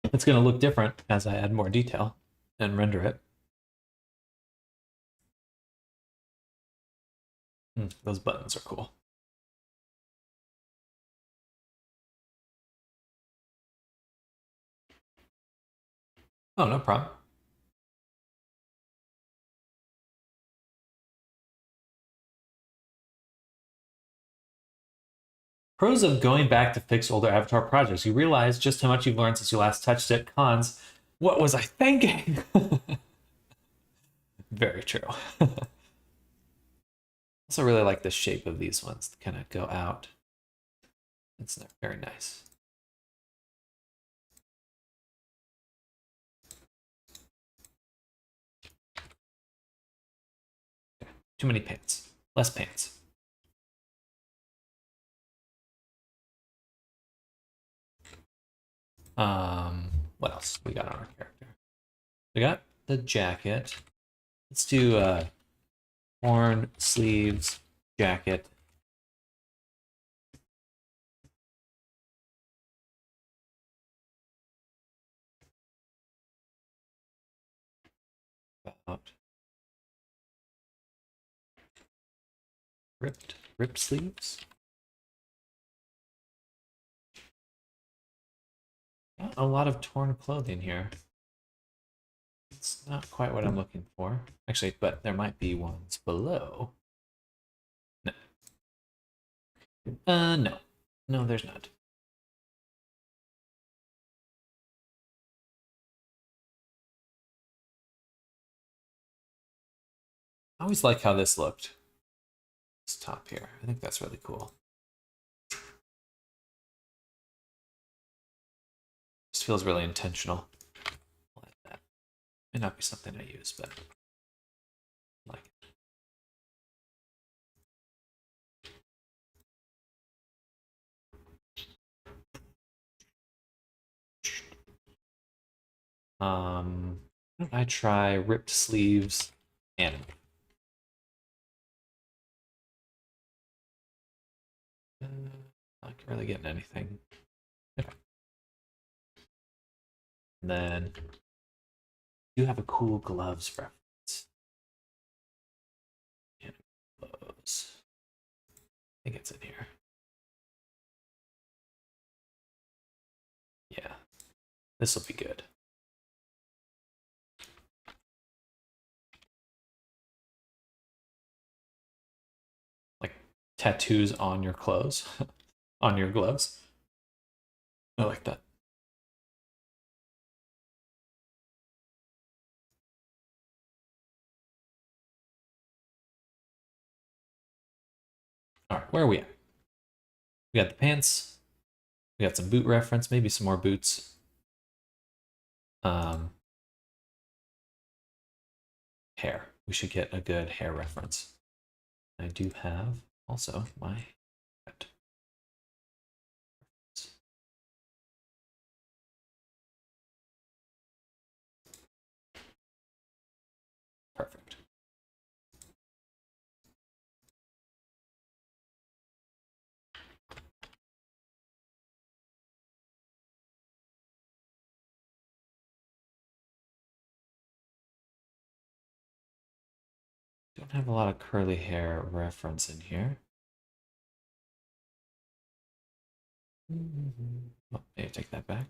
It's going to look different as I add more detail and render it. Those buttons are cool. Oh, no problem. Pros of going back to fix older Avatar projects. You realize just how much you've learned since you last touched it. Cons, what was I thinking? Very true. Also really like the shape of these ones that kind of go out. It's very nice. Too many pants. Less pants. What else we got on our character? We got the jacket. Let's do torn sleeves jacket. About ripped sleeves. Not a lot of torn clothing here. It's not quite what I'm looking for. Actually, but there might be ones below. No. No. No, there's not. I always like how this looked. This top here. I think that's really cool. Just feels really intentional. May not be something I use, but I like it. Why don't I try ripped sleeves and not really getting anything. Okay. And then you have a cool gloves reference. And gloves. I think it's in here. Yeah, this will be good. Like tattoos on your clothes, on your gloves. I like that. All right, where are we at? We got the pants. We got some boot reference, maybe some more boots. Hair. We should get a good hair reference. I do have also my hat. Perfect. Don't have a lot of curly hair reference in here. Oh, maybe take that back.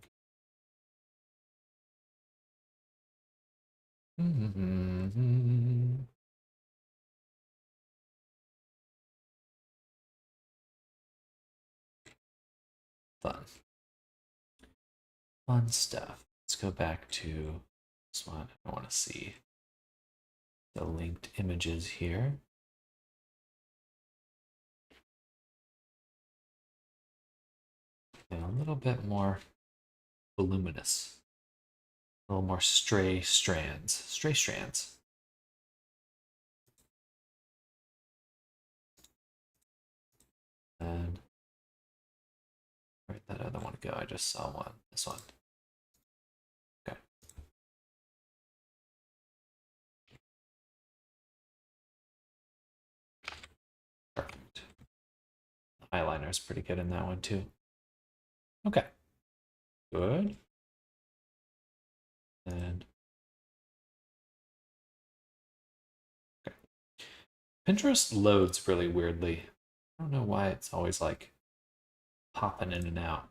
Fun. Fun stuff. Let's go back to this one. I want to see the linked images here. And a little bit more voluminous. A little more stray strands. Stray strands. And where'd that other one go? I just saw one. This one. Okay. Perfect. Eyeliner is pretty good in that one too. Okay. Good. And okay. Pinterest loads really weirdly. I don't know why it's always like popping in and out.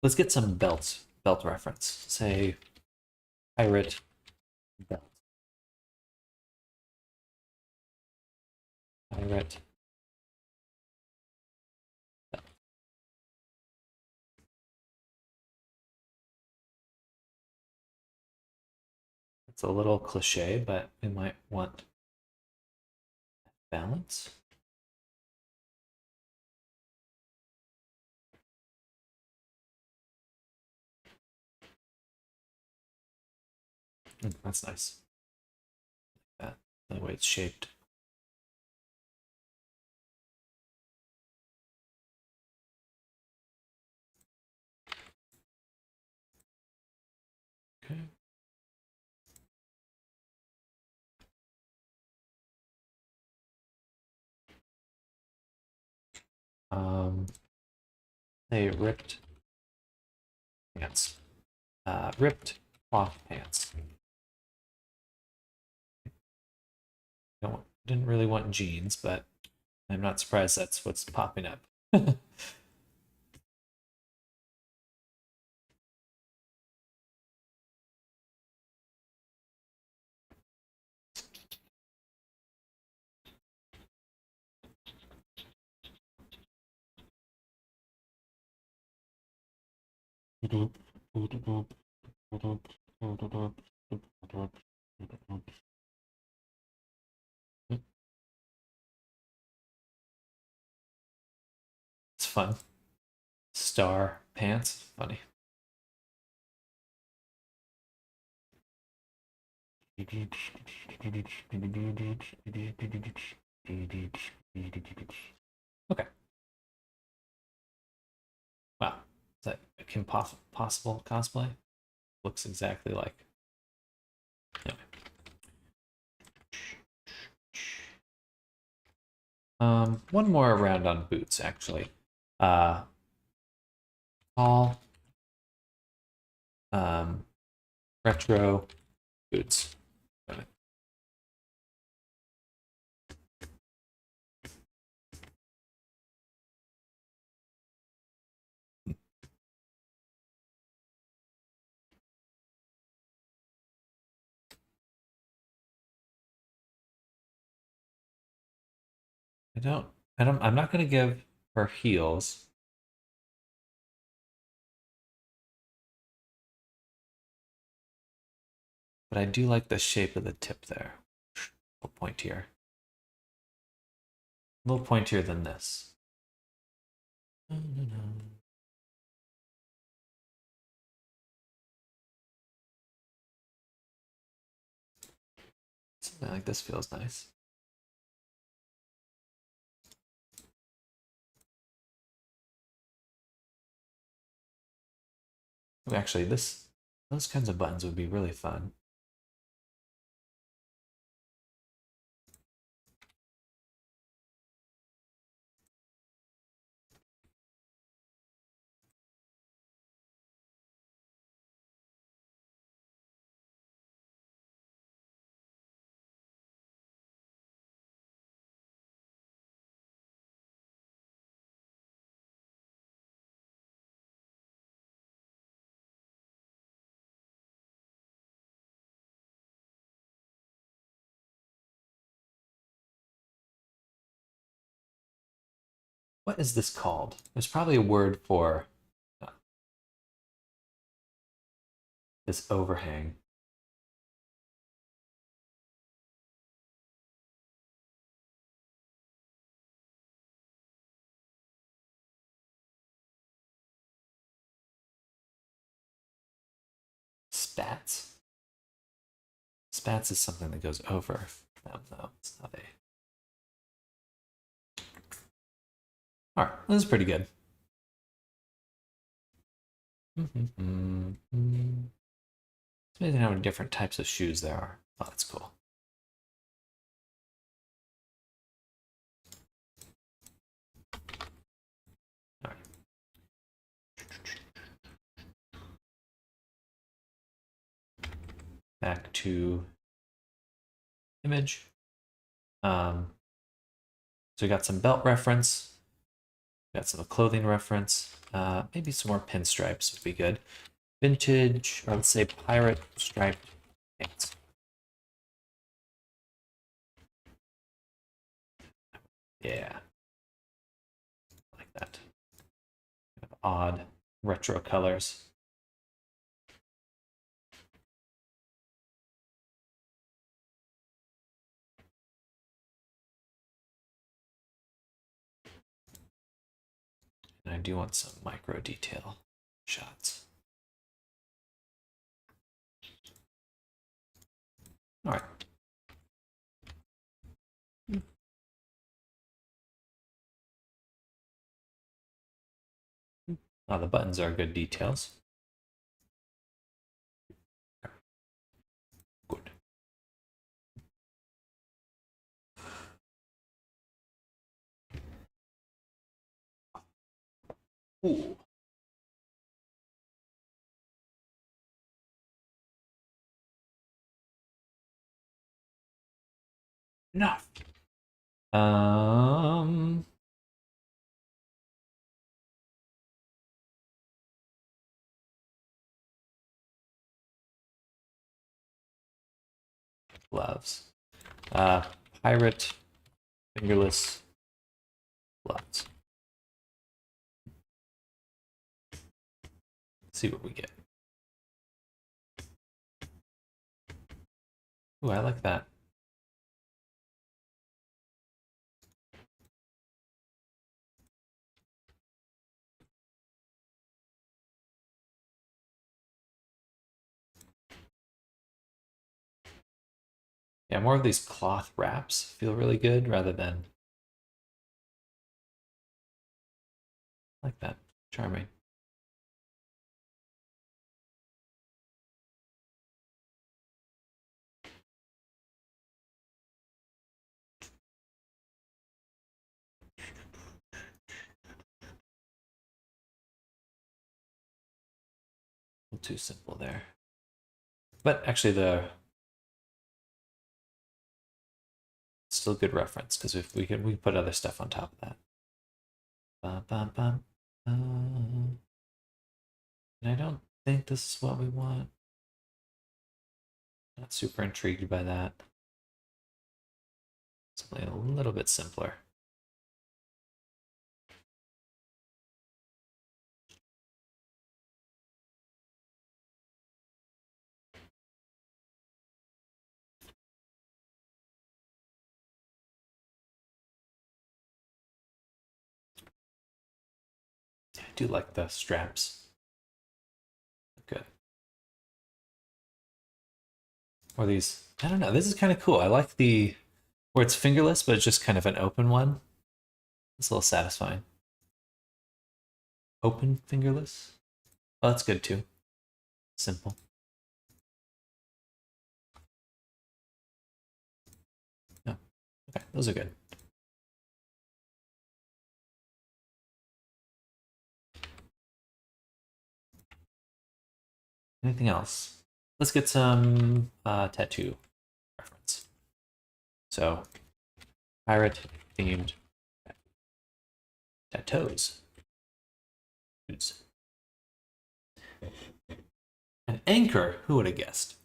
Let's get some belt reference. Say pirate belt. Pirate belt. It's a little cliche, but we might want balance. That's nice. Like that, the way it's shaped. Okay. They ripped pants. Ripped cloth pants. Didn't really want jeans, but I'm not surprised that's what's popping up. It's fun. Star pants, funny. Okay. Wow. Is that a Kim Possible cosplay? Looks exactly like. Anyway. One more round on boots, actually. Tall, retro boots. I'm not gonna give her heels. But I do like the shape of the tip there. A little pointier. A little pointier than this. Something like this feels nice. Actually, those kinds of buttons would be really fun. What is this called? There's probably a word for this overhang. Spats? Spats is something that goes over them, though. It's not a. Alright, this is pretty good. It's amazing how many different types of shoes there are. Oh, that's cool. All right. Back to image. So we got some belt reference. Got some clothing reference. Maybe some more pinstripes would be good. Vintage, or let's say pirate striped pants. Yeah. Like that. Kind of odd retro colors. And I do want some micro detail shots. All right. Oh, the buttons are good details. Good. Ooh. Enough. Gloves. Pirate fingerless gloves. Let's see what we get. Ooh, I like that. Yeah, more of these cloth wraps feel really good rather than like that. Charming. A little too simple there. But actually the still good reference because if we can put other stuff on top of that. Bum, bum, bum. And I don't think this is what we want. Not super intrigued by that. Something a little bit simpler. I do like the straps. Good. Or these, I don't know, this is kind of cool. I like the, where it's fingerless, but it's just kind of an open one. It's a little satisfying. Open fingerless? Oh, that's good too. Simple. No. Okay, those are good. Anything else? Let's get some tattoo reference. So, pirate themed tattoos. An anchor, who would have guessed?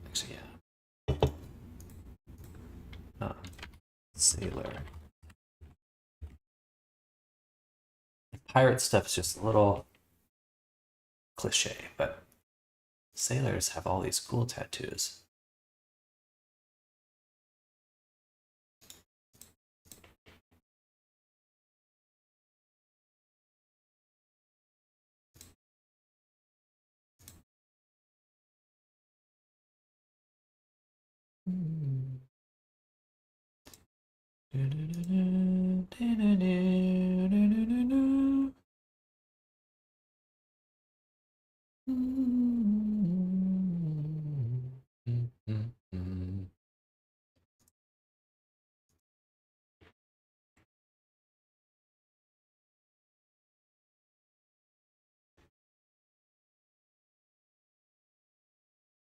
Actually, yeah. Sailor. Pirate stuff is just a little cliche, but sailors have all these cool tattoos.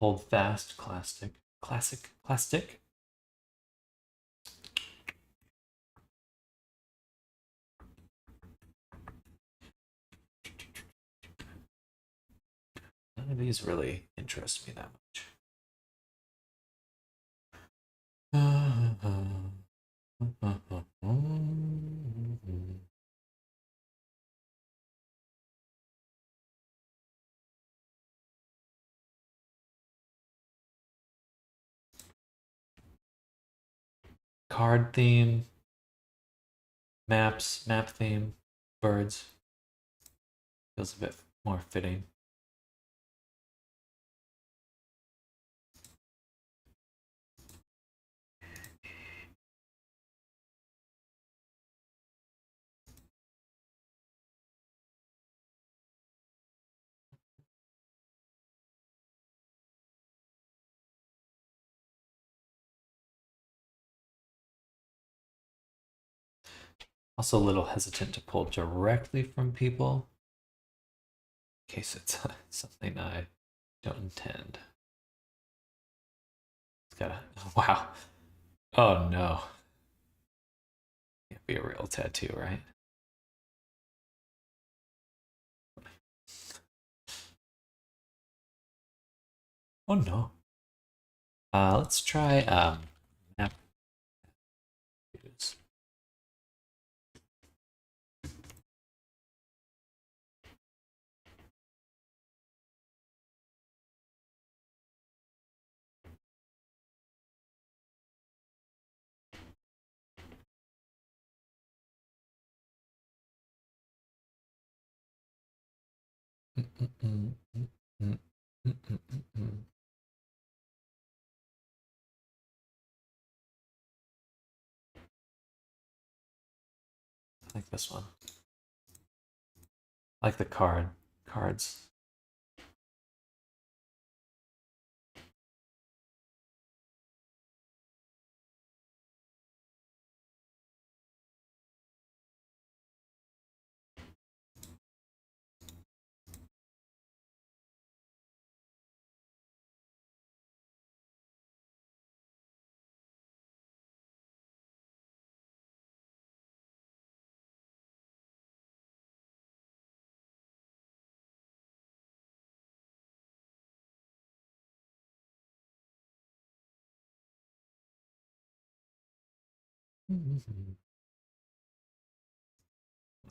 Hold fast, classic. None of these really interest me that much. Card theme, maps, map theme, birds. Feels a bit more fitting. Also a little hesitant to pull directly from people in case it's something I don't intend. It's gotta, wow. Oh no. Can't be a real tattoo, right? Oh no. Let's try map tattoos. I like this one. I like the cards.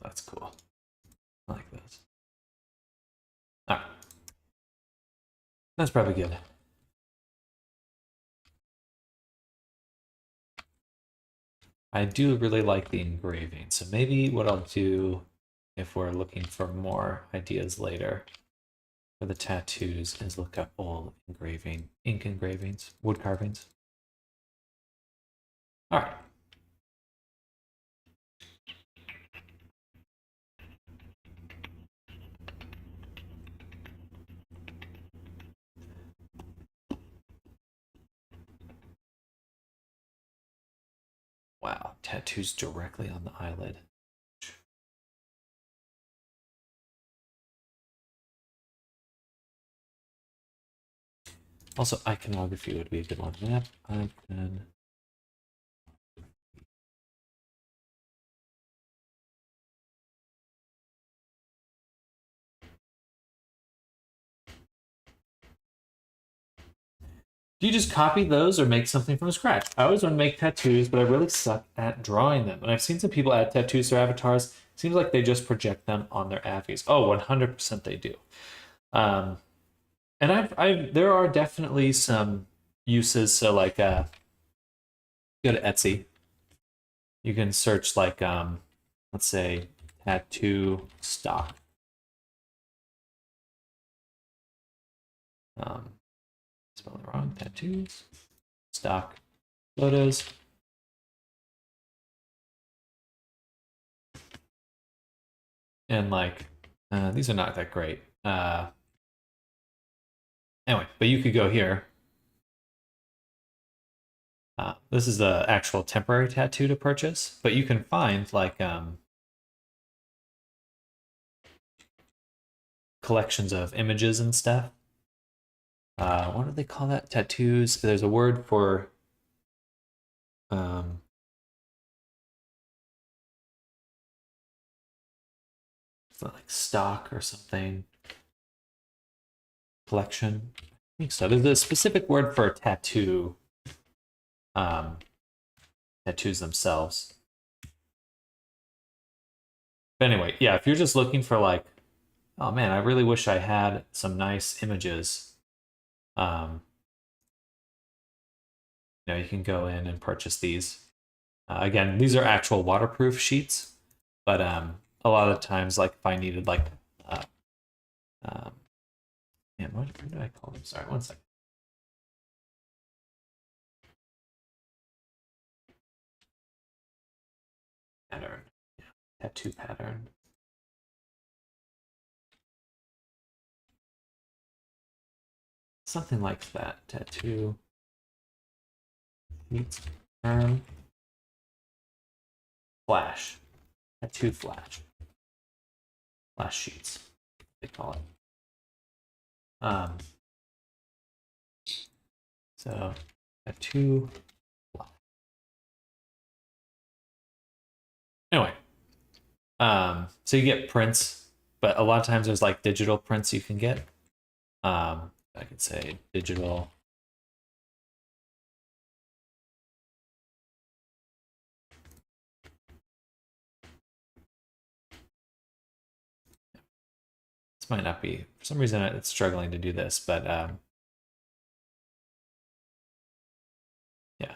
That's cool. I like this. All right. That's probably good. I do really like the engraving, so maybe what I'll do if we're looking for more ideas later for the tattoos is look up old ink engravings, wood carvings. All right. Wow, tattoos directly on the eyelid. Also, iconography would be a good one. Map icon. Do you just copy those or make something from scratch? I always want to make tattoos, but I really suck at drawing them. And I've seen some people add tattoos to their avatars. Seems like they just project them on their avies. Oh, 100% they do. And there are definitely some uses. So like, go to Etsy. You can search like, let's say tattoo stock. Spelling wrong. Tattoos stock photos. And like, these are not that great. Anyway, but you could go here. This is the actual temporary tattoo to purchase, but you can find like collections of images and stuff. What do they call that? Tattoos. There's a word for it's not like stock or something. Collection. I think so. There's a specific word for a tattoo. Tattoos themselves. But anyway, yeah, if you're just looking for like, oh man, I really wish I had some nice images. You can go in and purchase these. Again, these are actual waterproof sheets, but a lot of times, like if I needed like, man, what do I call them? Sorry, one second. Pattern, yeah, tattoo pattern. Something like that. Tattoo. Meets flash. Tattoo flash. Flash sheets, they call it. So tattoo flash. Anyway, so you get prints, but a lot of times there's like digital prints you can get. I could say digital. This might not be, for some reason it's struggling to do this, but yeah,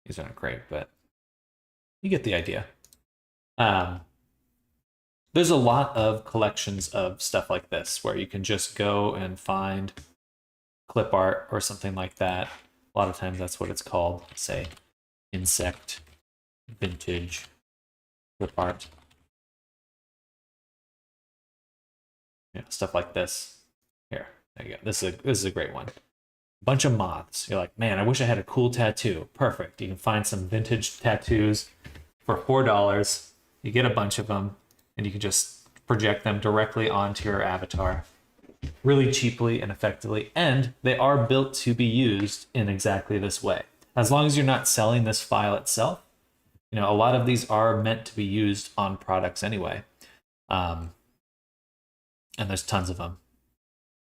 these aren't great, but you get the idea. There's a lot of collections of stuff like this where you can just go and find clip art or something like that. A lot of times that's what it's called, say insect vintage clip art. Yeah, stuff like this. Here, there you go. This is a great one. Bunch of moths. You're like, man, I wish I had a cool tattoo. Perfect. You can find some vintage tattoos for $4. You get a bunch of them, and you can just project them directly onto your avatar really cheaply and effectively. And they are built to be used in exactly this way. As long as you're not selling this file itself, you know, a lot of these are meant to be used on products anyway. And there's tons of them.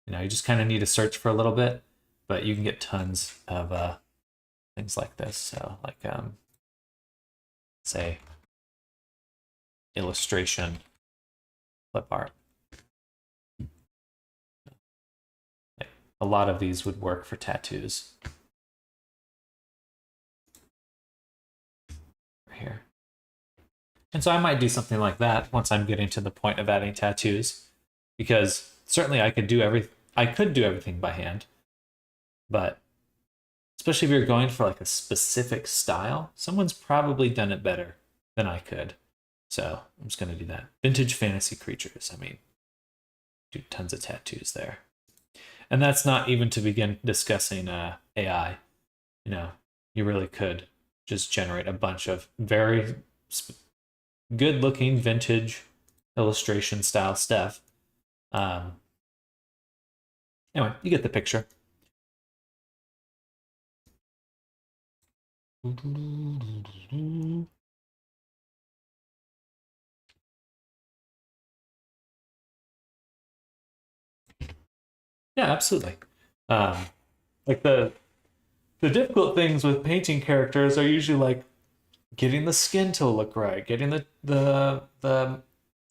You know, you just kind of need to search for a little bit, but you can get tons of things like this. So like, say, illustration clip art. Like, a lot of these would work for tattoos. Right here. And so I might do something like that once I'm getting to the point of adding tattoos, because certainly I could do everything by hand, but especially if you're going for like a specific style, someone's probably done it better than I could. So I'm just going to do that. Vintage fantasy creatures. I mean, do tons of tattoos there. And that's not even to begin discussing AI. You know, you really could just generate a bunch of very good looking vintage illustration style stuff. Anyway, you get the picture. Yeah, absolutely. Like the difficult things with painting characters are usually like getting the skin to look right, getting the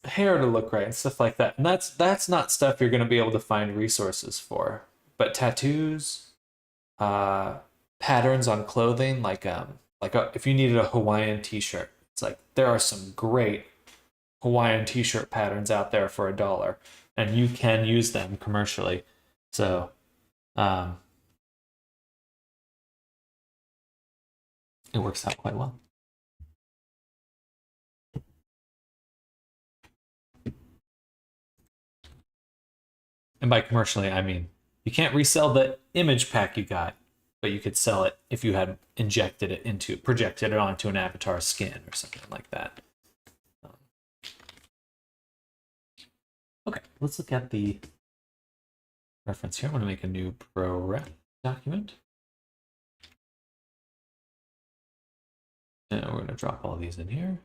hair to look right, and stuff like that. And that's not stuff you're going to be able to find resources for. But tattoos, patterns on clothing, like if you needed a Hawaiian T-shirt, it's like there are some great Hawaiian T-shirt patterns out there for $1, and you can use them commercially. So, it works out quite well. And by commercially, I mean you can't resell the image pack you got, but you could sell it if you had projected it onto an avatar skin or something like that. Okay, let's look at the reference here. I'm going to make a new ProRef document. And we're going to drop all these in here.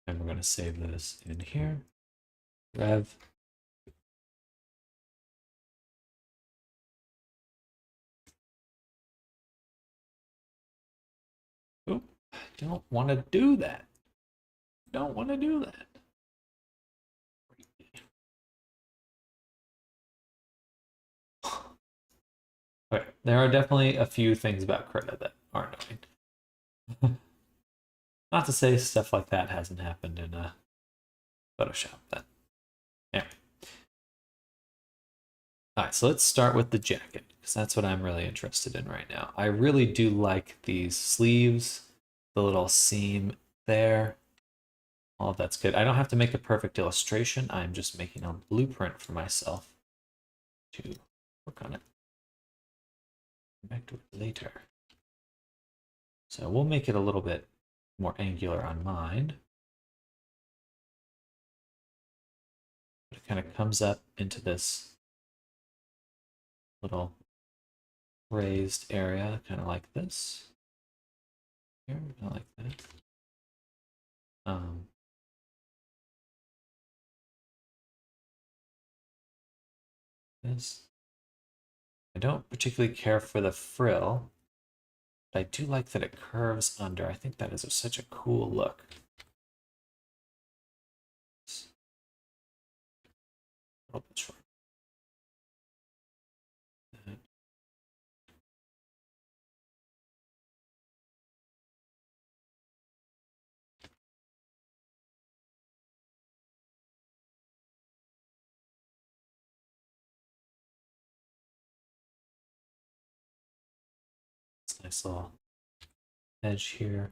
And we're going to save this in here. Rev. Oh, I don't want to do that. Don't want to do that. Okay, there are definitely a few things about Krita that are annoying. Not to say stuff like that hasn't happened in Photoshop. Then, yeah. All right, so let's start with the jacket, because that's what I'm really interested in right now. I really do like these sleeves, the little seam there. All of that's good. I don't have to make a perfect illustration. I'm just making a blueprint for myself to work on it. Back to it later. So we'll make it a little bit more angular on mine. It kind of comes up into this little raised area, kind of like this. Here, kind of like that. This. I don't particularly care for the frill, but I do like that it curves under. I think that is such a cool look. A little bit short. It's a nice little edge here.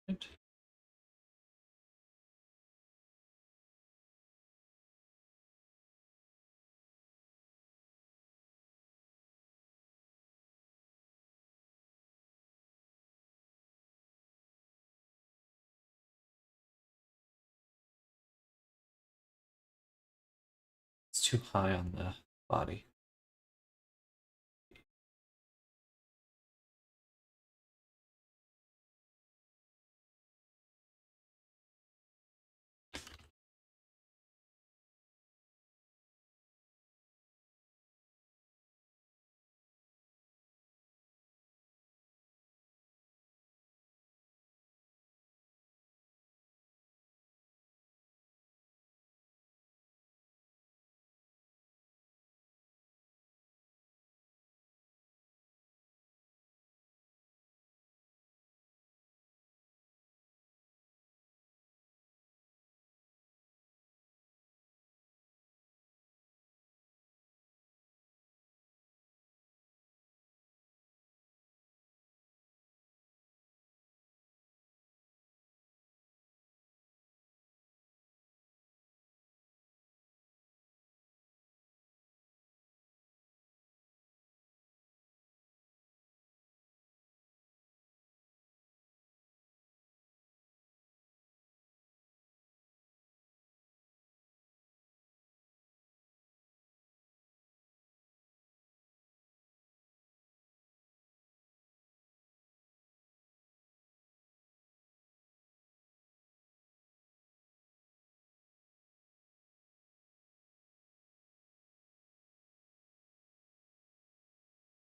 Right. It's too high on the body.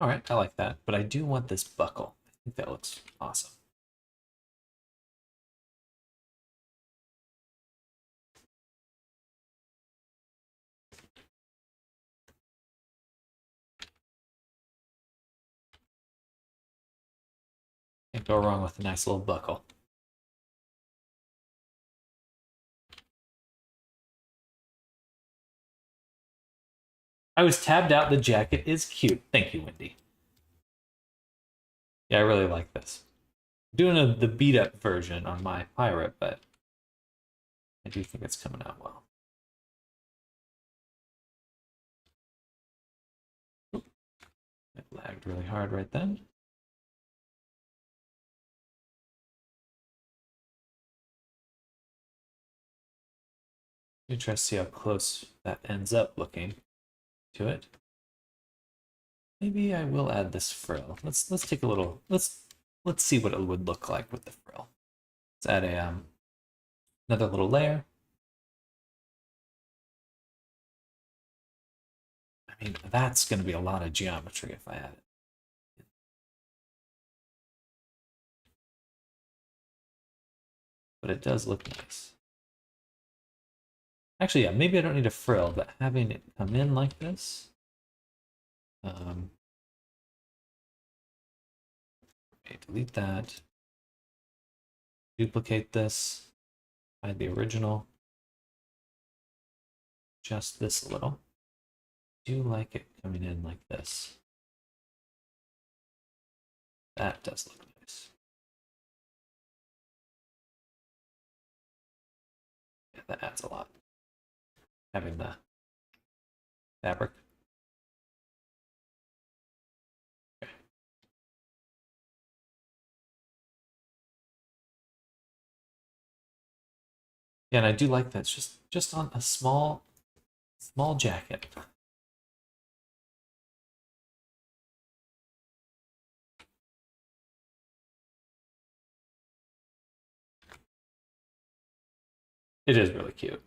All right, I like that, but I do want this buckle. I think that looks awesome. Can't go wrong with a nice little buckle. I was tabbed out. The jacket is cute. Thank you, Wendy. Yeah, I really like this. I'm doing the beat up version on my pirate, but I do think it's coming out well. It lagged really hard right then. Let me try to see how close that ends up looking to it. Maybe I will add this frill. Let's take a little let's see what it would look like with the frill. Let's add a another little layer. I mean, that's going to be a lot of geometry if I add it. But it does look nice. Actually, yeah, maybe I don't need a frill, but having it come in like this. Okay, delete that. Duplicate this. Hide the original. Adjust this a little. Do like it coming in like this. That does look nice. Yeah, that adds a lot. Having the fabric. Okay. Yeah, and I do like that. It's just on a small jacket. It is really cute.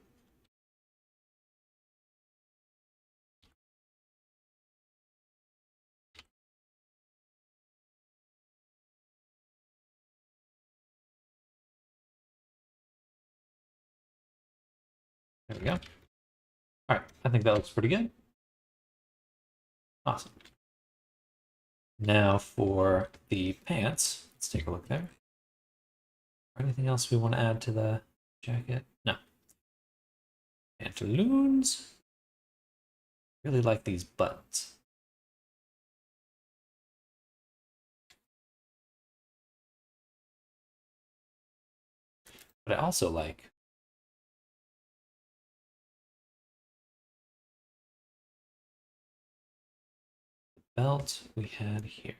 There we go. All right, I think that looks pretty good. Awesome. Now for the pants, let's take a look there. Anything else we want to add to the jacket? No. Pantaloons. Really like these buttons. But I also like the belt we had here.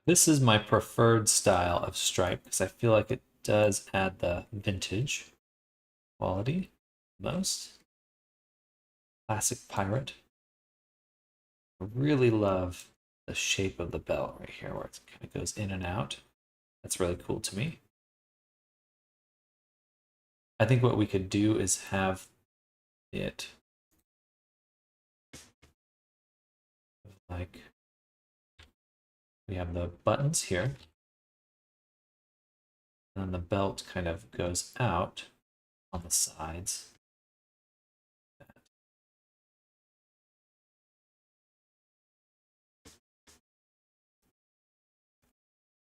This is my preferred style of stripe because I feel like it does add the vintage quality most. Classic pirate. I really love the shape of the belt right here where it kind of goes in and out. That's really cool to me. I think what we could do is have it like we have the buttons here, and then the belt kind of goes out on the sides.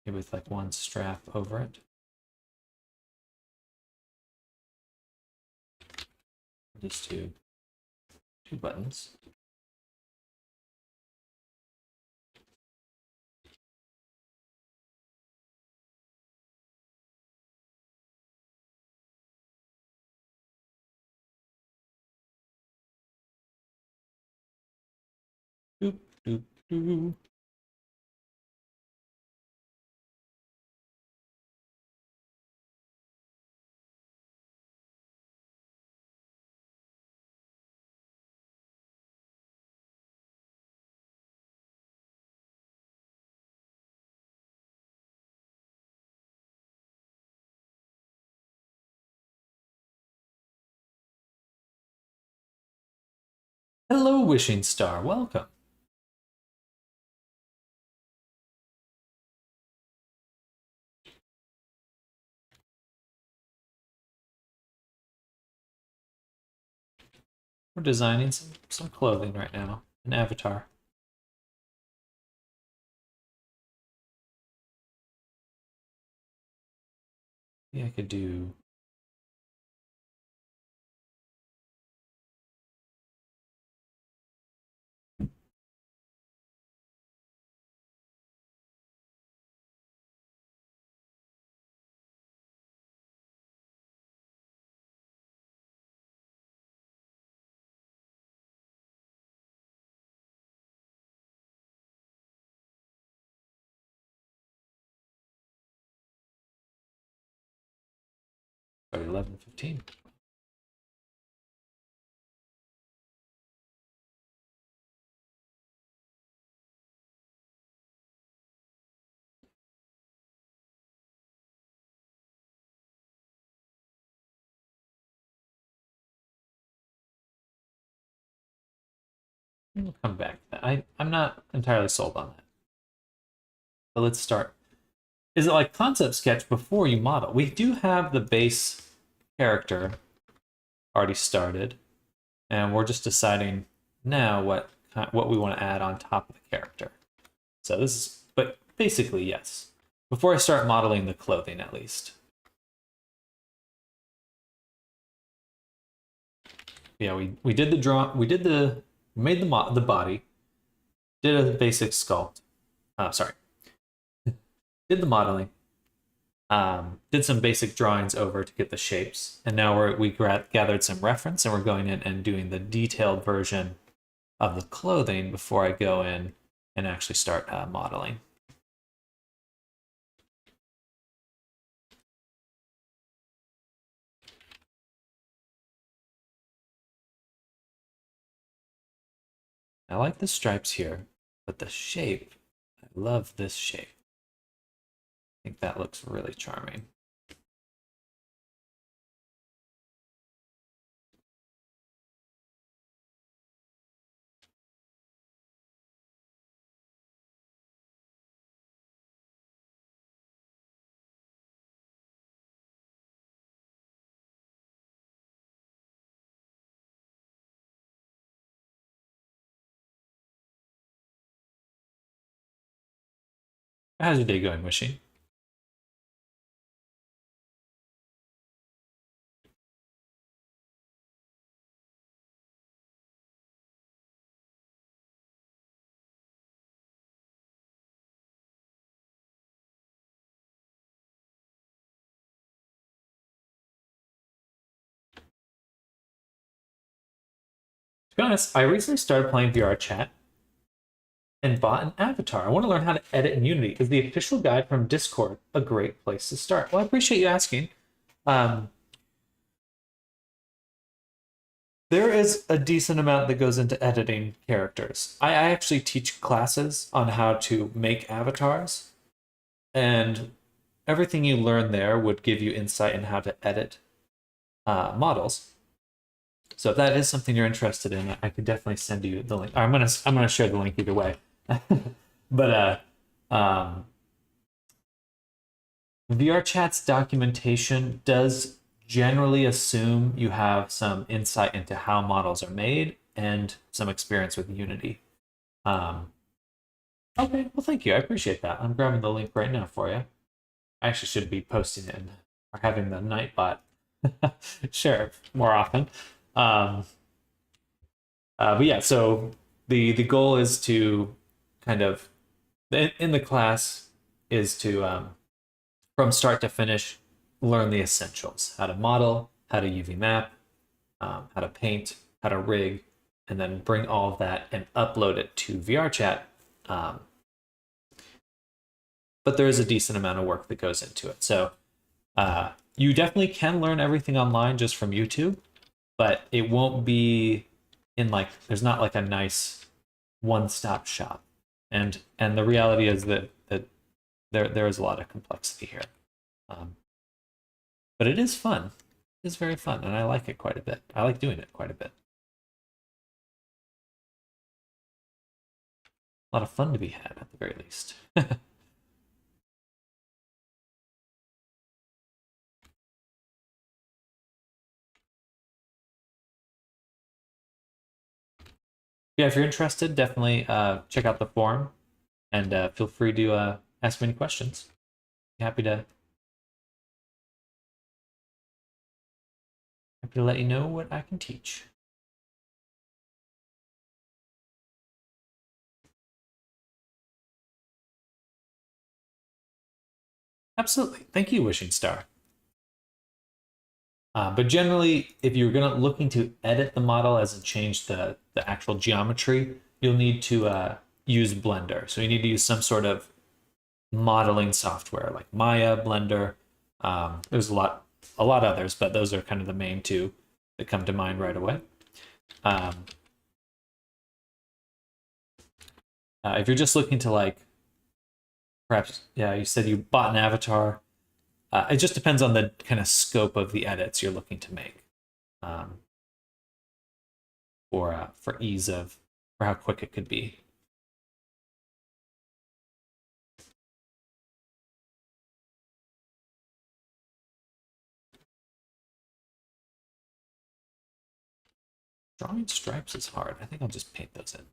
Maybe with like one strap over it. Just two buttons. Doop, doop, doop. Hello, Wishing Star. Welcome. We're designing some clothing right now. An avatar. Yeah, I could do about 11:15. We'll come back to that. I'm not entirely sold on that. But let's start. Is it like concept sketch before you model? We do have the base character already started, and we're just deciding now what we want to add on top of the character. So this is, but basically, yes. Before I start modeling the clothing, at least. Yeah, we did the draw. We made the body. Did a basic sculpt. Sorry. Did the modeling. Did some basic drawings over to get the shapes, and now we gathered some reference, and we're going in and doing the detailed version of the clothing before I go in and actually start modeling. I like the stripes here, but the shape, I love this shape. I think that looks really charming. How's your day going, Wishy? To be honest, I recently started playing VR Chat and bought an avatar. I want to learn how to edit in Unity. Is the official guide from Discord a great place to start? Well, I appreciate you asking. There is a decent amount that goes into editing characters. I actually teach classes on how to make avatars, and everything you learn there would give you insight in how to edit models. So if that is something you're interested in, I could definitely send you the link. I'm gonna share the link either way. But VR Chat's documentation does generally assume you have some insight into how models are made and some experience with Unity. Okay, well, thank you. I appreciate that. I'm grabbing the link right now for you. I actually should be posting it or having the Nightbot share more often. But yeah, so the goal is to kind of in the class is to from start to finish learn the essentials: how to model, how to UV map, how to paint, how to rig, and then bring all of that and upload it to VRChat. But there is a decent amount of work that goes into it. So you definitely can learn everything online just from YouTube, but it won't be in like, there's not like a nice one-stop shop. And the reality is that there is a lot of complexity here. But it is fun. It is very fun, and I like it quite a bit. I like doing it quite a bit. A lot of fun to be had, at the very least. Yeah, if you're interested, definitely check out the forum, and feel free to ask me any questions. Happy to let you know what I can teach. Absolutely. Thank you, Wishing Star. But generally, if you're looking to edit the model as in change the actual geometry, you'll need to use Blender. So you need to use some sort of modeling software like Maya, Blender. There's a lot others, but those are kind of the main two that come to mind right away. If you're just looking to like, perhaps, yeah, you said you bought an avatar. It just depends on the kind of scope of the edits you're looking to make, for ease of for how quick it could be. Drawing stripes is hard. I think I'll just paint those in.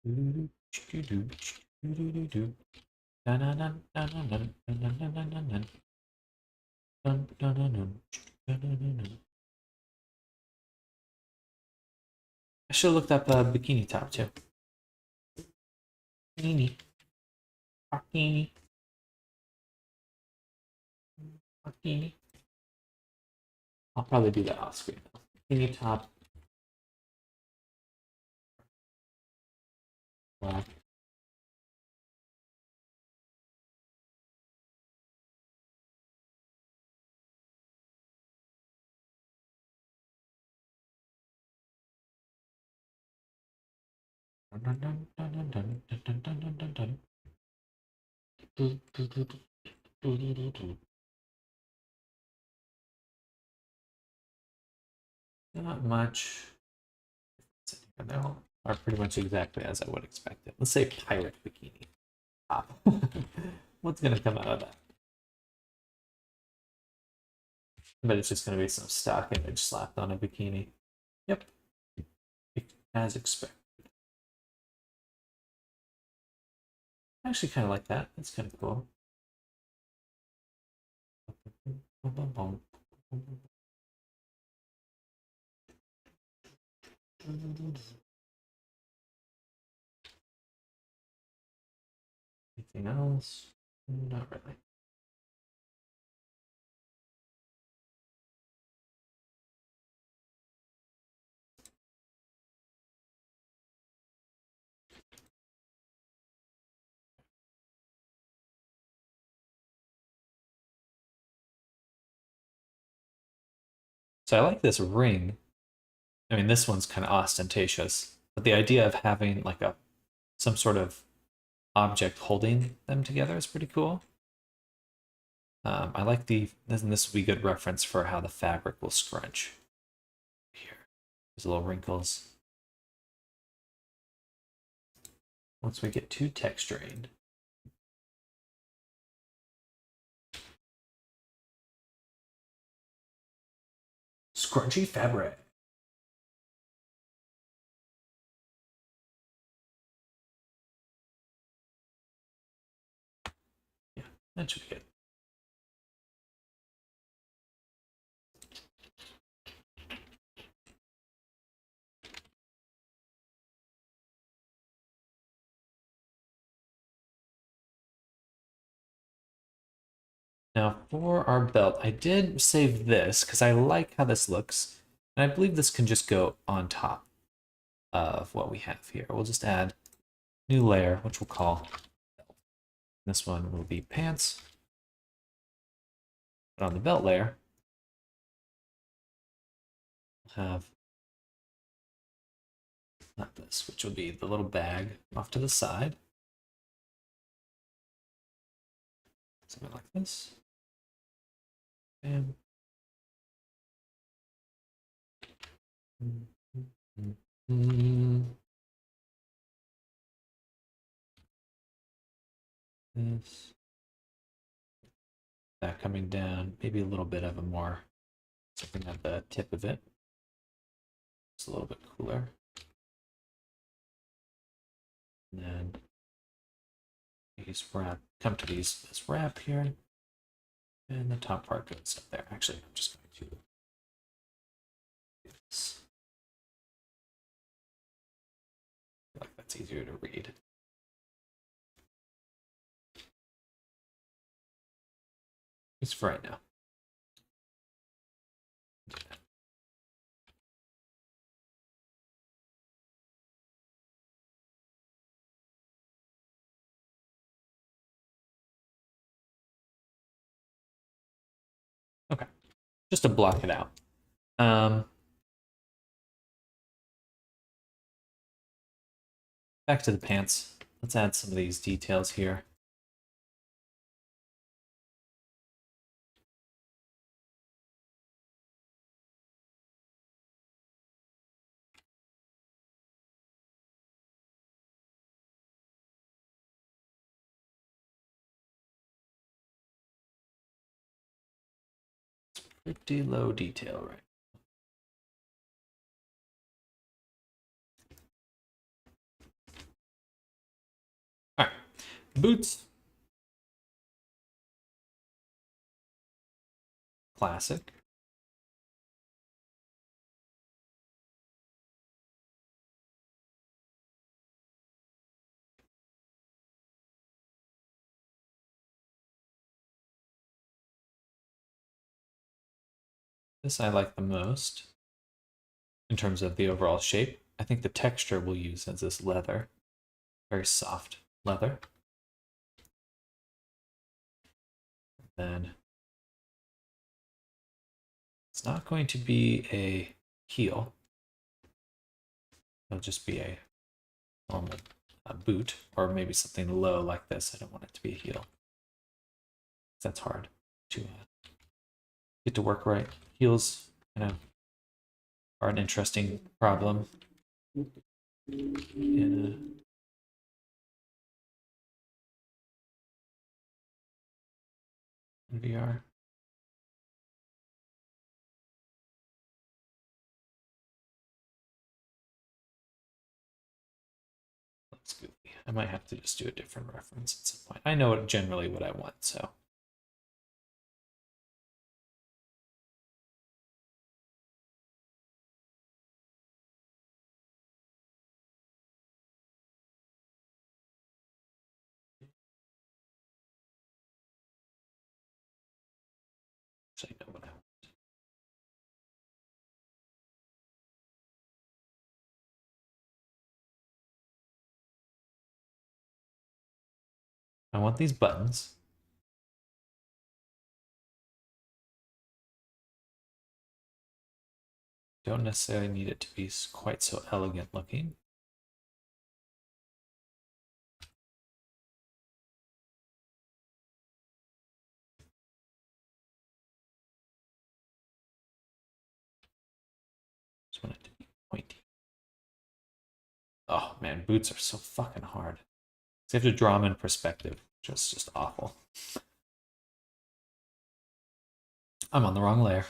I should have looked up a bikini top too. Bikini. Bikini. Bikini. I'll probably do that off screen. Bikini top. Black. Not much. They all are pretty much exactly as I would expect it. Let's say pirate bikini top. What's gonna come out of that? But it's just gonna be some stock image slapped on a bikini. Yep. As expected. I actually kind of like that. That's kind of cool. Anything else? Not really. So I like this ring. I mean, this one's kind of ostentatious, but the idea of having like some sort of object holding them together is pretty cool. I like this will be good reference for how the fabric will scrunch. Here, there's little wrinkles. Once we get too textured. Scrunchy fabric. Yeah, that should be good. Now for our belt, I did save this because I like how this looks. And I believe this can just go on top of what we have here. We'll just add new layer, which we'll call belt. This one will be pants. But on the belt layer, we'll have not this, which will be the little bag off to the side. Something like this. And this. That coming down, maybe a little bit of a more something at the tip of it. It's a little bit cooler. And then these wrap, come to this wrap here. And the top part goes up there. Actually, I'm just going to I feel like that's easier to read. At least for right now. Okay, just to block it out. Back to the pants. Let's add some of these details here. Pretty low detail, right? All right, boots. Classic. This I like the most in terms of the overall shape. I think the texture we'll use as this leather. Very soft leather. Then it's not going to be a heel. It'll just be a normal boot, or maybe something low like this. I don't want it to be a heel. That's hard to get to work right. Heels, are an interesting problem in VR. That's goofy. I might have to just do a different reference at some point. I know generally what I want, so. I know what I want. I want these buttons. Don't necessarily need it to be quite so elegant looking. Just want it to be pointy. Oh man, boots are so fucking hard. So you have to draw them in perspective. Just awful. I'm on the wrong layer.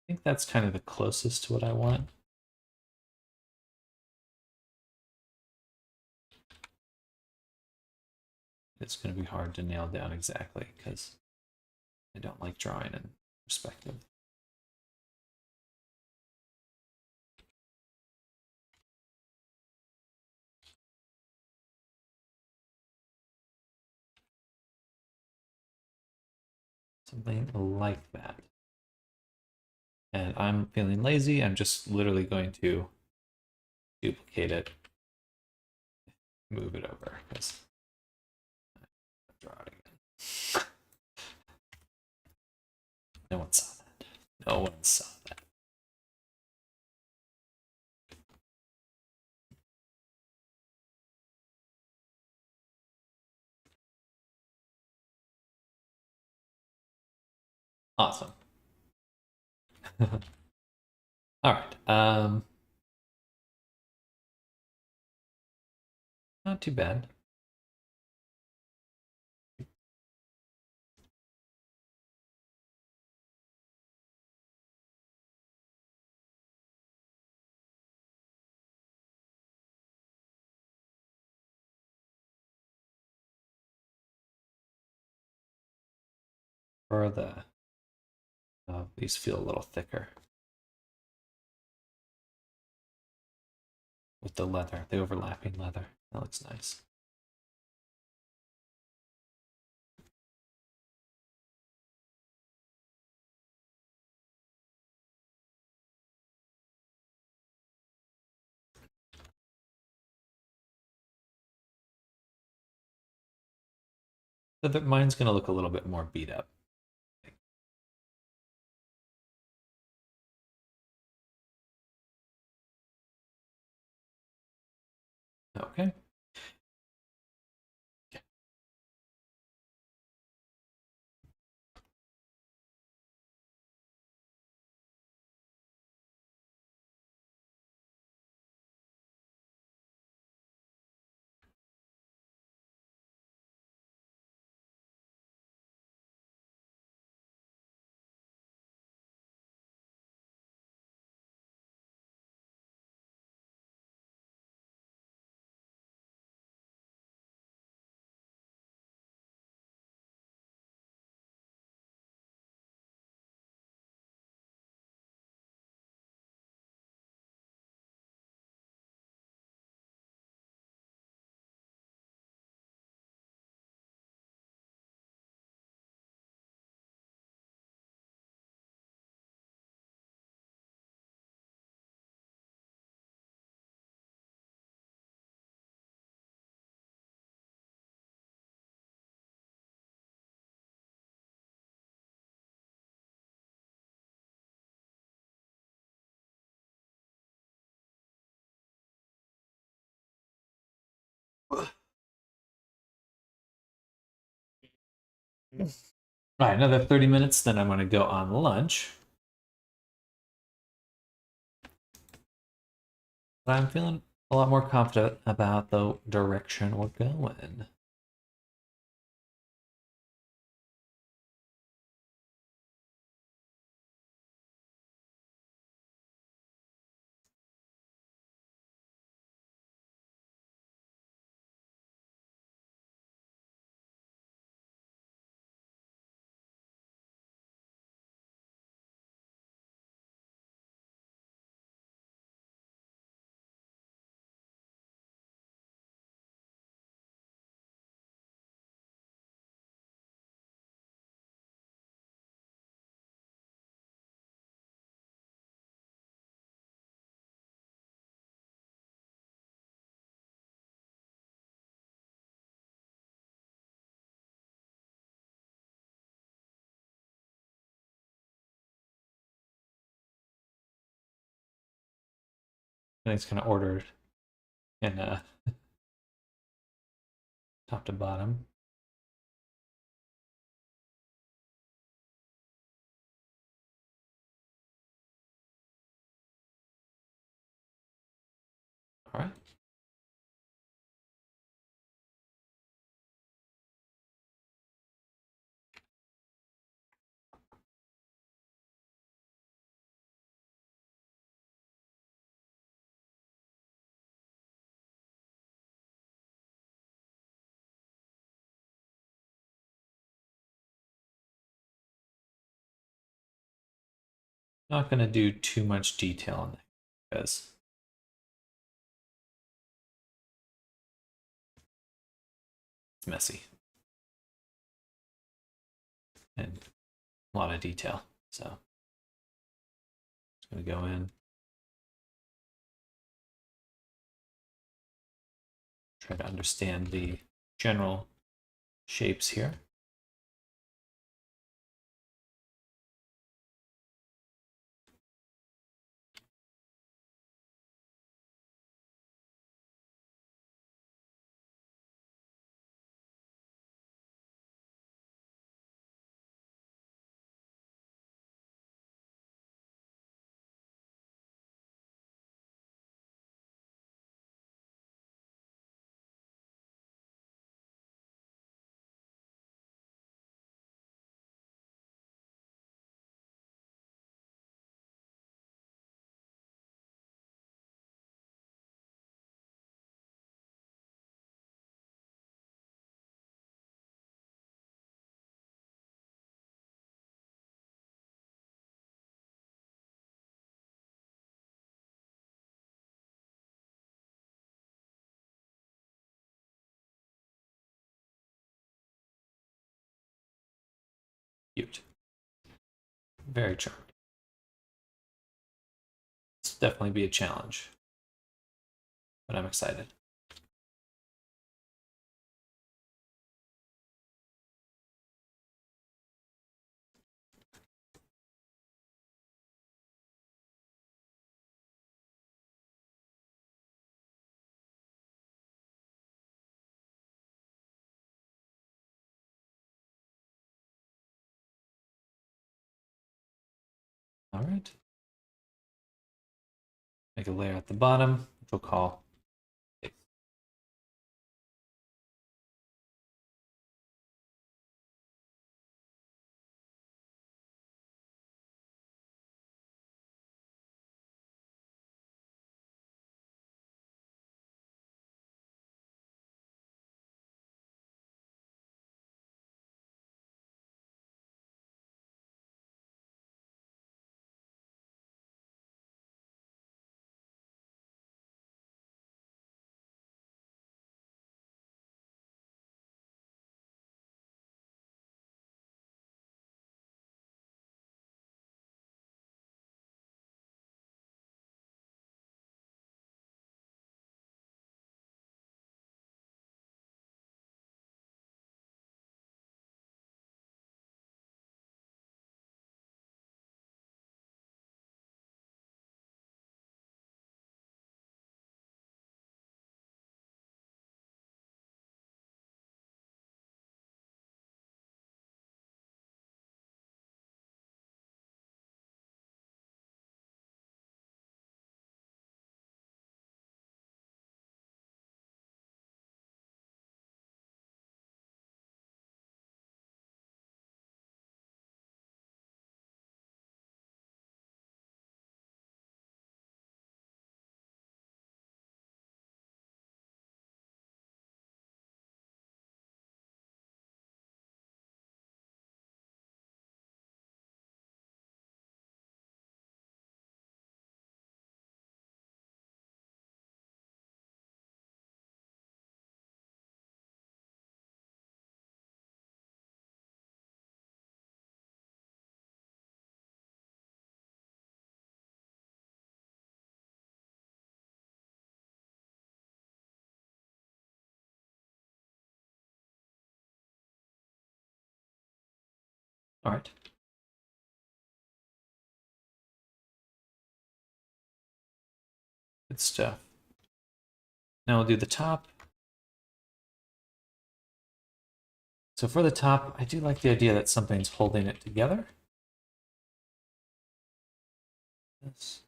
I think that's kind of the closest to what I want. It's going to be hard to nail down exactly because I don't like drawing in perspective. Something like that. And I'm feeling lazy. I'm just literally going to duplicate it, move it over because draw it again. No one saw that. No one saw that. Awesome. All right. Not too bad. For these feel a little thicker with the leather, the overlapping leather. That looks nice. Mine's gonna look a little bit more beat up. Okay. All right, another 30 minutes, then I'm going to go on lunch. But I'm feeling a lot more confident about the direction we're going. And it's kind of ordered in top to bottom. All right. Not going to do too much detail on that because it's messy and a lot of detail. So just going to go in, try to understand the general shapes here. Cute. Very charming. This will definitely be a challenge, but I'm excited. All right. Make a layer at the bottom, which we'll call face. All right. Good stuff. Now we'll do the top. So for the top, I do like the idea that something's holding it together. This.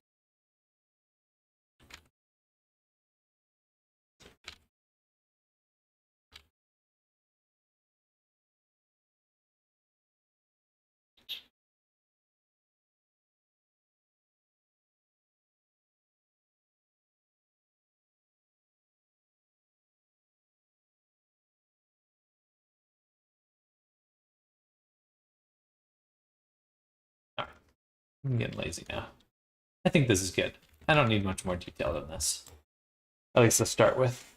All right. I'm getting lazy now. I think this is good. I don't need much more detail than this. At least to start with.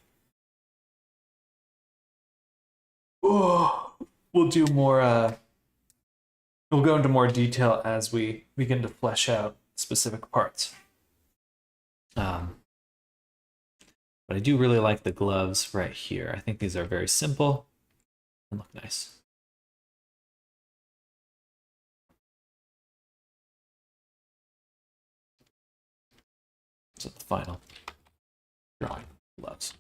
Oh, we'll do more, we'll go into more detail as we begin to flesh out specific parts. But I do really like the gloves right here. I think these are very simple and look nice. So the final drawing gloves.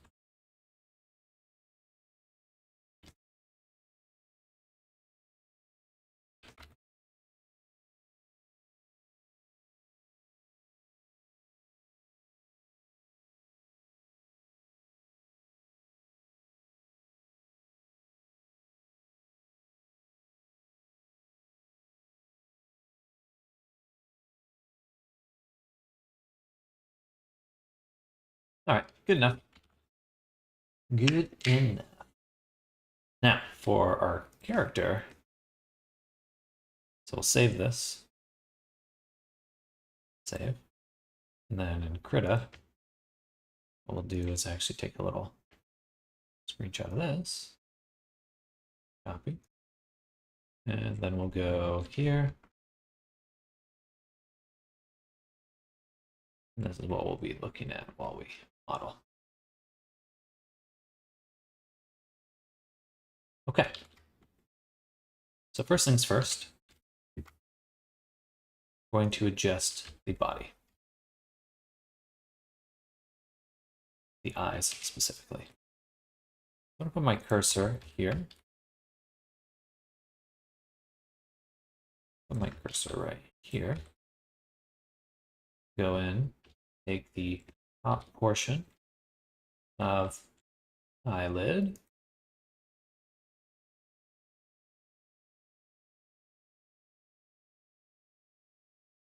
All right, good enough. Good enough. Now, for our character, so we'll save this. Save. And then in Krita, what we'll do is actually take a little screenshot of this. Copy. And then we'll go here. And this is what we'll be looking at while we model. Okay. So first things first, we're going to adjust the body. The eyes specifically. I'm going to put my cursor here. Put my cursor right here. Go in, take the top portion of eyelid.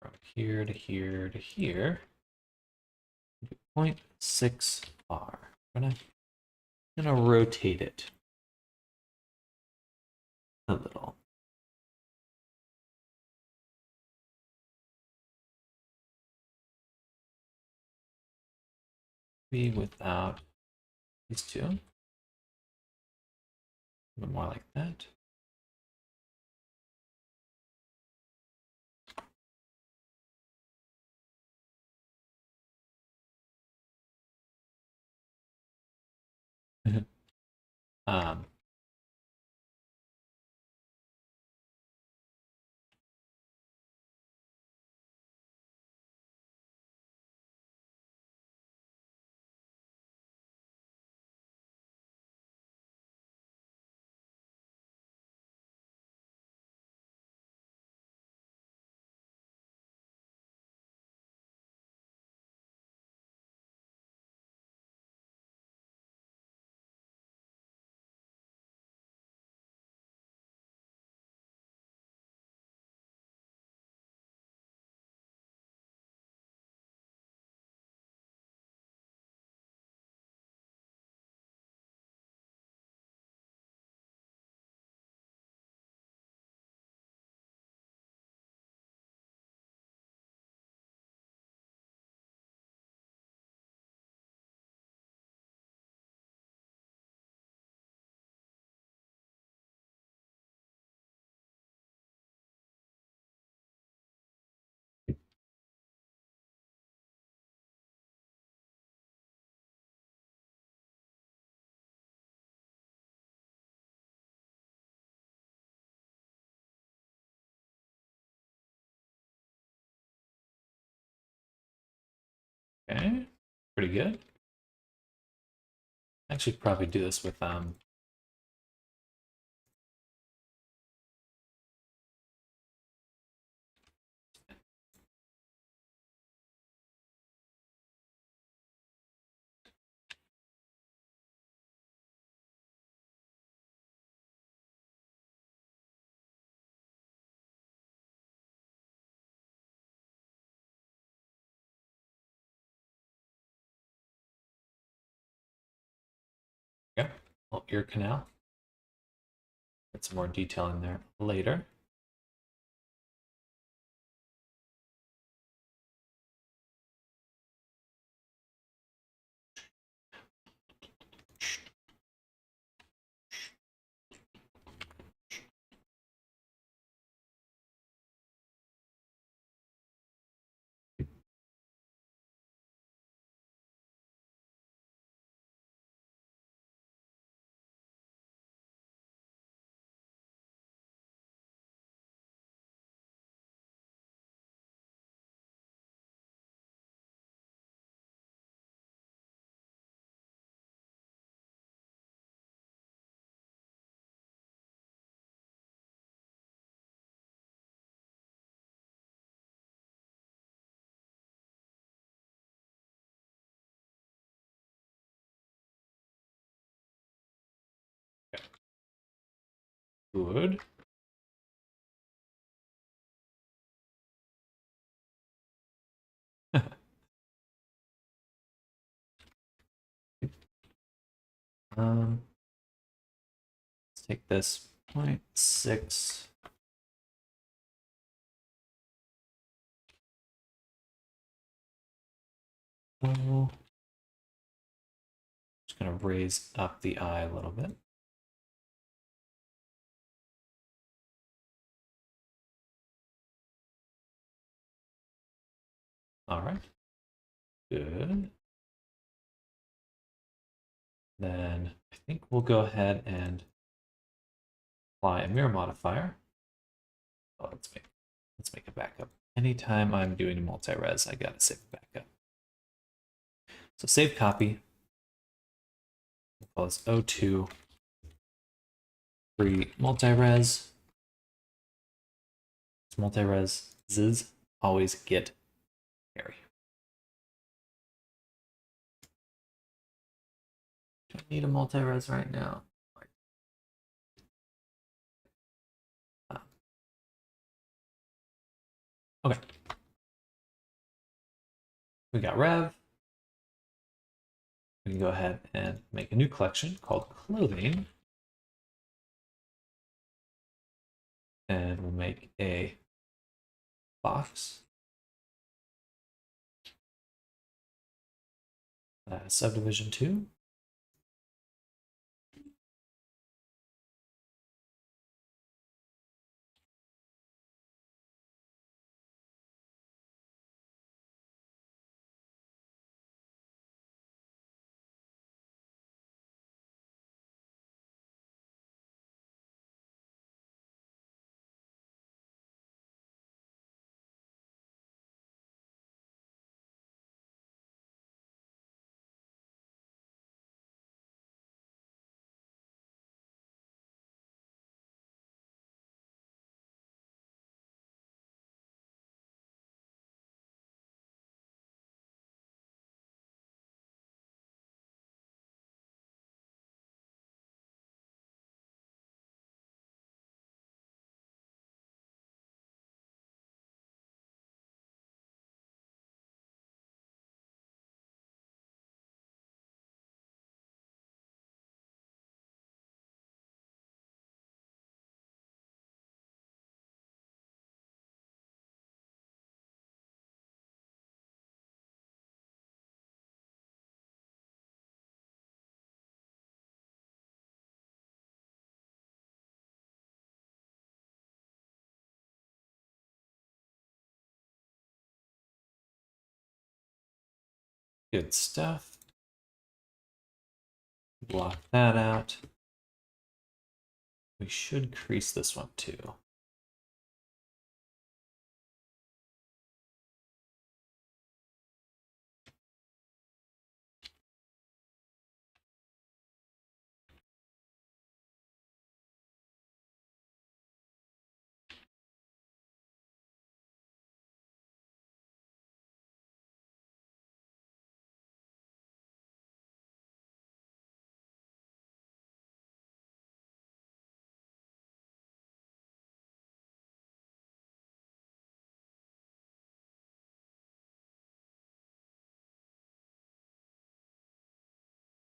From here to here to here. 0.6 bar. I'm gonna rotate it a little. Be without these two. A bit more like that. um, okay, pretty good. Actually, probably do this with yeah, little ear canal. Get some more detail in there later. Good. Let's take this 0.6. Oh, just gonna raise up the eye a little bit. All right. Good. Then I think we'll go ahead and apply a mirror modifier. Oh, let's make a backup. Anytime I'm doing a multi-res, I gotta save a backup. So save copy. We'll call this O2 free multi-res. This multi-res always get carry. Do I need a multi-res right now? Okay. We got Rev. We can go ahead and make a new collection called clothing. And we'll make a box. Subdivision 2. Good stuff. Block that out. We should crease this one too.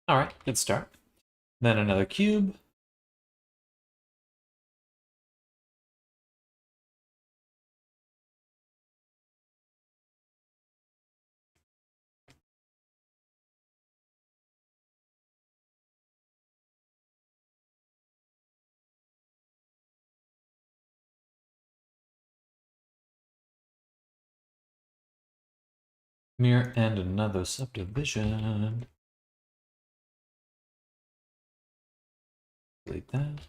All right, good start. Then another cube. Mirror and another subdivision. Delete that.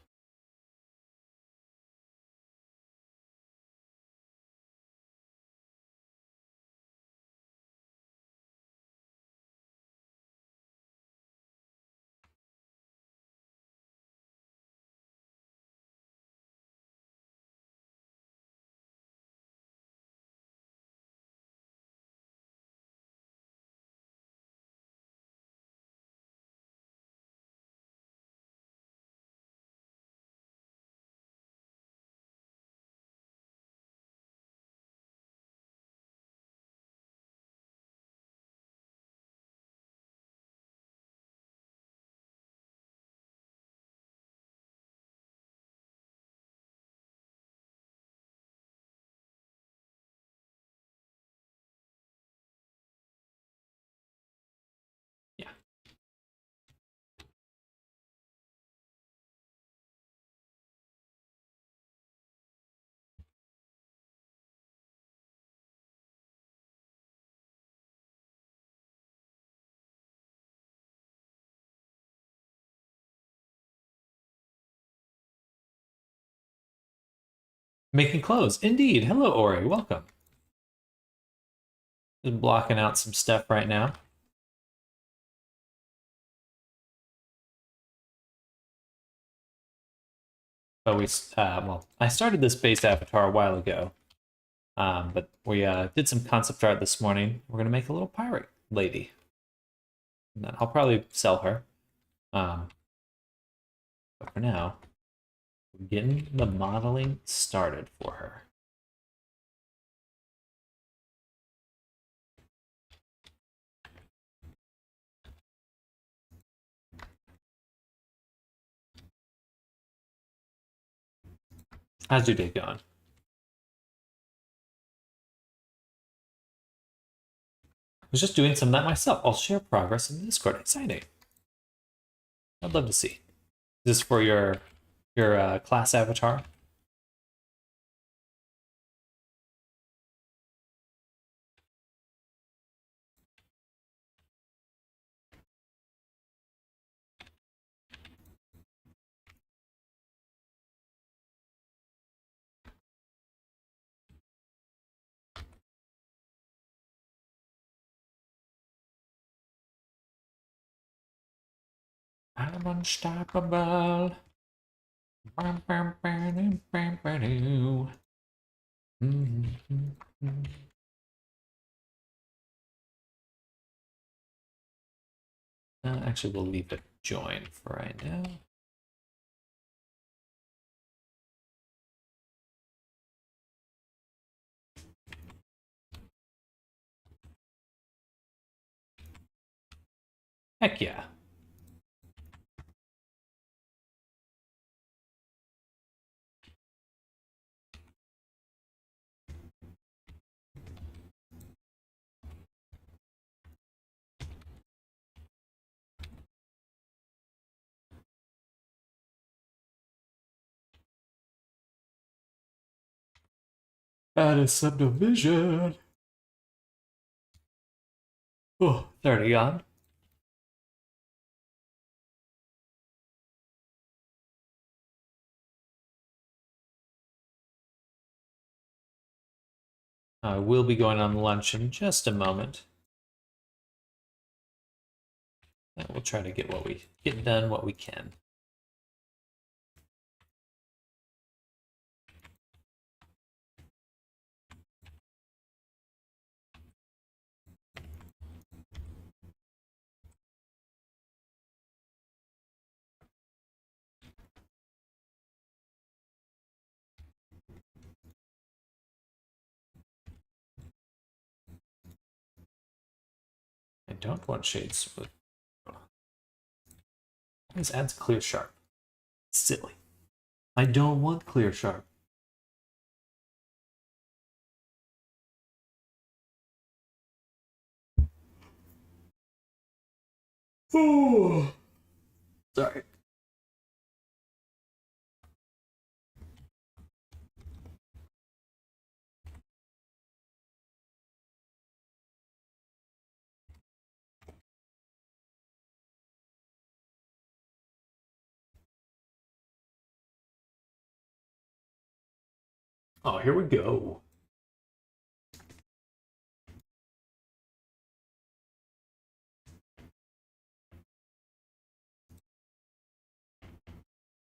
Making clothes. Indeed. Hello, Ori. Welcome. Just blocking out some stuff right now. But well, I started this base avatar a while ago. But we did some concept art this morning. We're gonna make a little pirate lady. And then I'll probably sell her. But for now, we're getting the modeling started for her. How's your day going? I was just doing some of that myself. I'll share progress in the Discord. Exciting. I'd love to see. Is this for your class avatar? I'm unstoppable. Actually, we'll leave it join for right now. Heck yeah. Add a subdivision. Oh, 30 on. I will be going on lunch in just a moment. And we'll try to get done what we can. I don't want shades with. This adds clear sharp. Silly. I don't want clear sharp. Oh, sorry. Oh, here we go.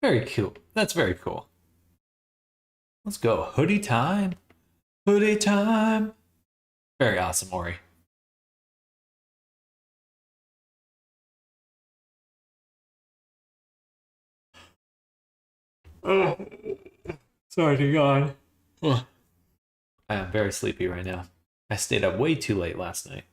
Very cool. That's very cool. Let's go. Hoodie time. Hoodie time. Very awesome, Ori. Oh, sorry to God. I am very sleepy right now. I stayed up way too late last night.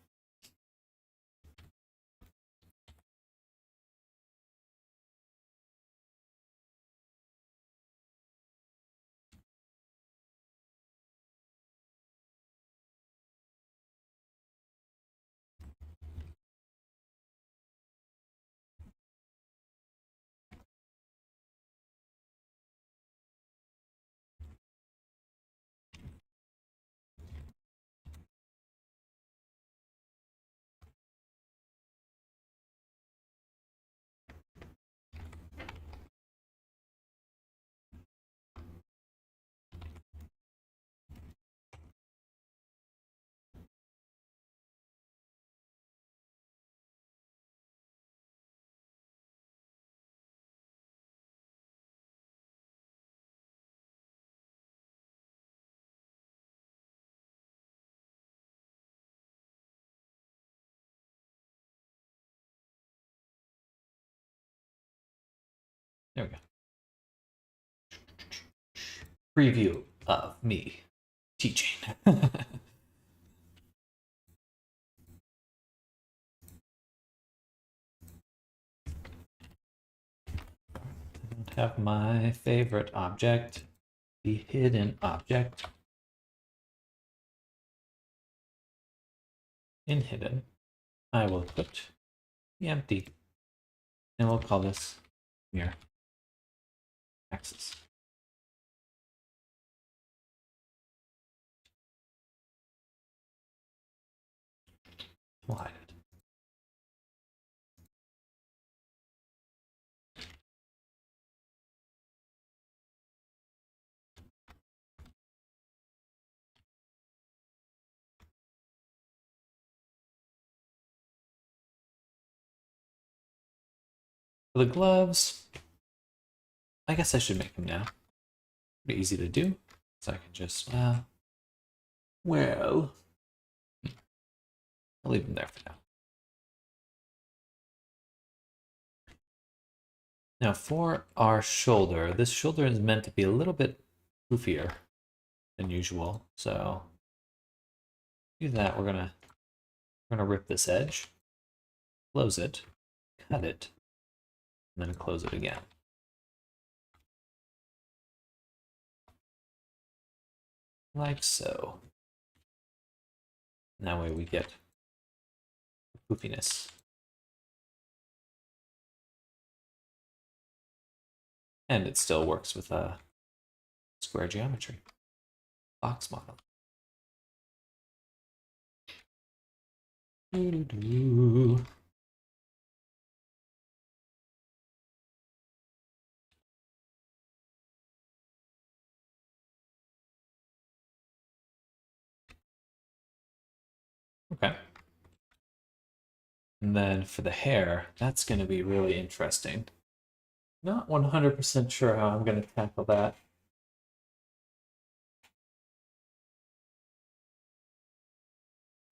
There we go. Preview of me teaching. Have my favorite object, the hidden object. In hidden, I will put the empty, and we'll call this mirror axis. We'll hide it. For the gloves, I guess I should make them now. Pretty easy to do. So I can just, well, I'll leave them there for now. Now for our shoulder, this shoulder is meant to be a little bit poofier than usual. So to do that, we're gonna rip this edge, close it, cut it, and then close it again. Like so. And that way we get poofiness. And it still works with a square geometry, box model. Okay. And then for the hair, that's going to be really interesting. Not 100% sure how I'm going to tackle that.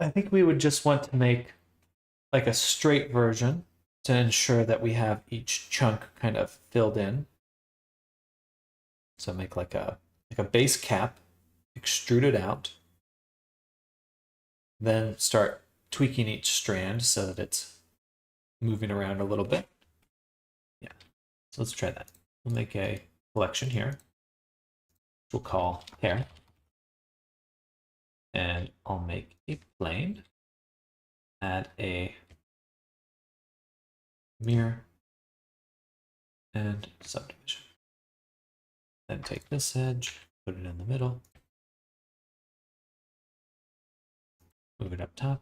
I think we would just want to make like a straight version to ensure that we have each chunk kind of filled in. So make like a base cap, extrude it out, then start tweaking each strand so that it's moving around a little bit. Yeah, so let's try that. We'll make a collection here. We'll call hair. And I'll make a plane, add a mirror, and subdivision. Then take this edge, put it in the middle, move it up top.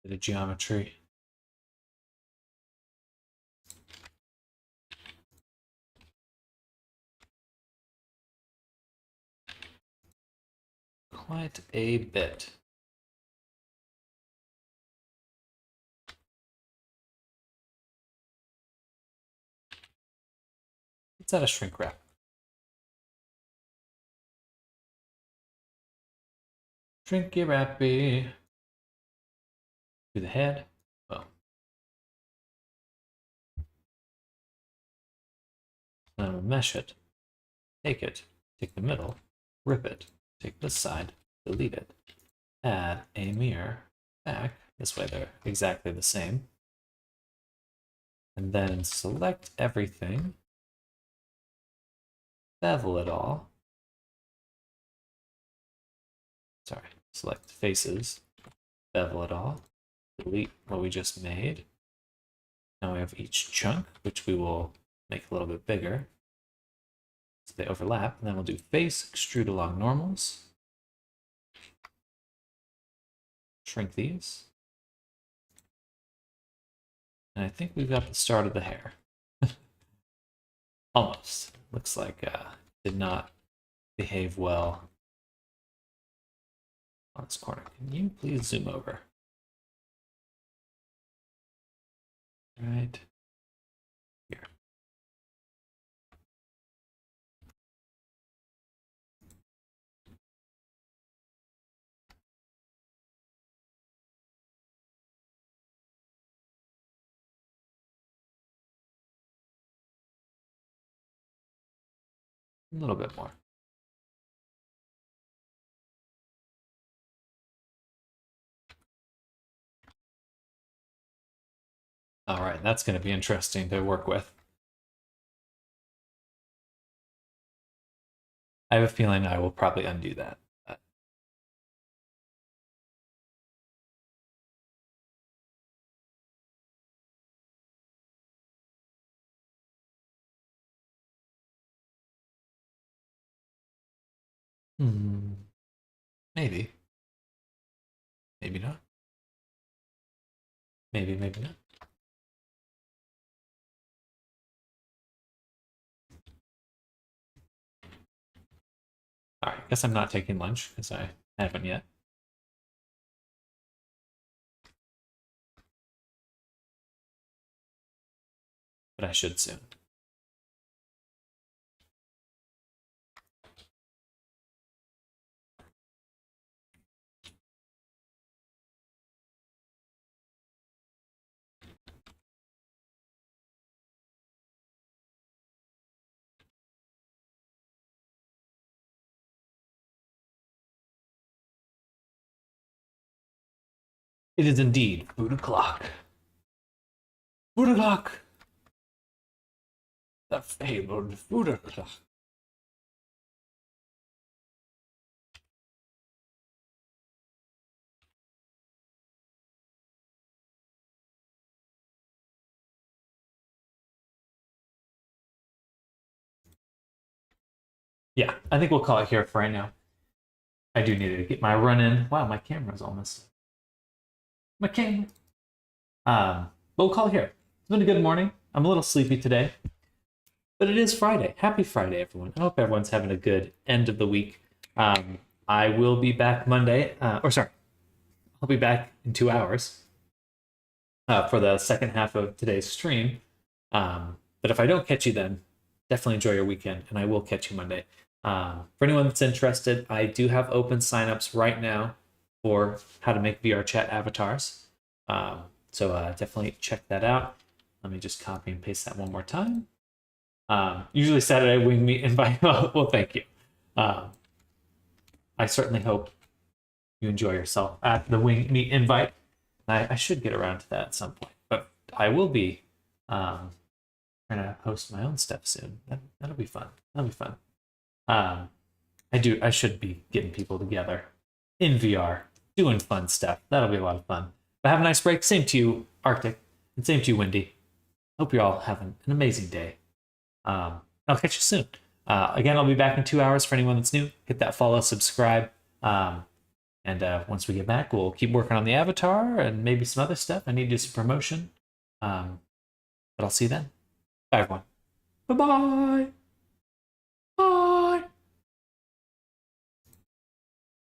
Bit of geometry. Quite a bit. Let's add a shrink wrap. Shrinky wrappy. Do the head. Oh. Then we'll mesh it. Take the middle, rip it, take this side, delete it, add a mirror back. This way they're exactly the same. And then select everything, bevel it all. Sorry, select faces, bevel it all, delete what we just made. Now we have each chunk, which we will make a little bit bigger so they overlap. And then we'll do face, extrude along normals. Shrink these. And I think we've got the start of the hair. Almost. Looks like did not behave well on this corner. Can you please zoom over? Right here. A little bit more. All right, that's going to be interesting to work with. I have a feeling I will probably undo that. Maybe. Maybe not. Maybe not. All right, guess I'm not taking lunch because I haven't yet. But I should soon. It is indeed food o'clock. Food o'clock. The fabled food o'clock. Yeah, I think we'll call it here for right now. I do need to get my run in. Wow, my camera's almost. My camera. But we'll call it here. It's been a good morning. I'm a little sleepy today, but it is Friday. Happy Friday, everyone. I hope everyone's having a good end of the week. I will be back Monday, I'll be back in 2 hours for the second half of today's stream. But if I don't catch you then, definitely enjoy your weekend, and I will catch you Monday. For anyone that's interested, I do have open signups right now for how to make VR chat avatars. So definitely check that out. Let me just copy and paste that one more time. Usually Saturday wing meet invite. Well, thank you. I certainly hope you enjoy yourself at the wing meet invite. I should get around to that at some point, but I will be trying to host my own stuff soon. That'll be fun. That'll be fun. I should be getting people together in VR, doing fun stuff. That'll be a lot of fun. But have a nice break. Same to you, Arctic, and same to you, Wendy. Hope you're all having an amazing day. I'll catch you soon. Again, I'll be back in 2 hours for anyone that's new. Hit that follow, subscribe. And once we get back, we'll keep working on the avatar and maybe some other stuff. I need to do some promotion. But I'll see you then. Bye, everyone. Bye-bye.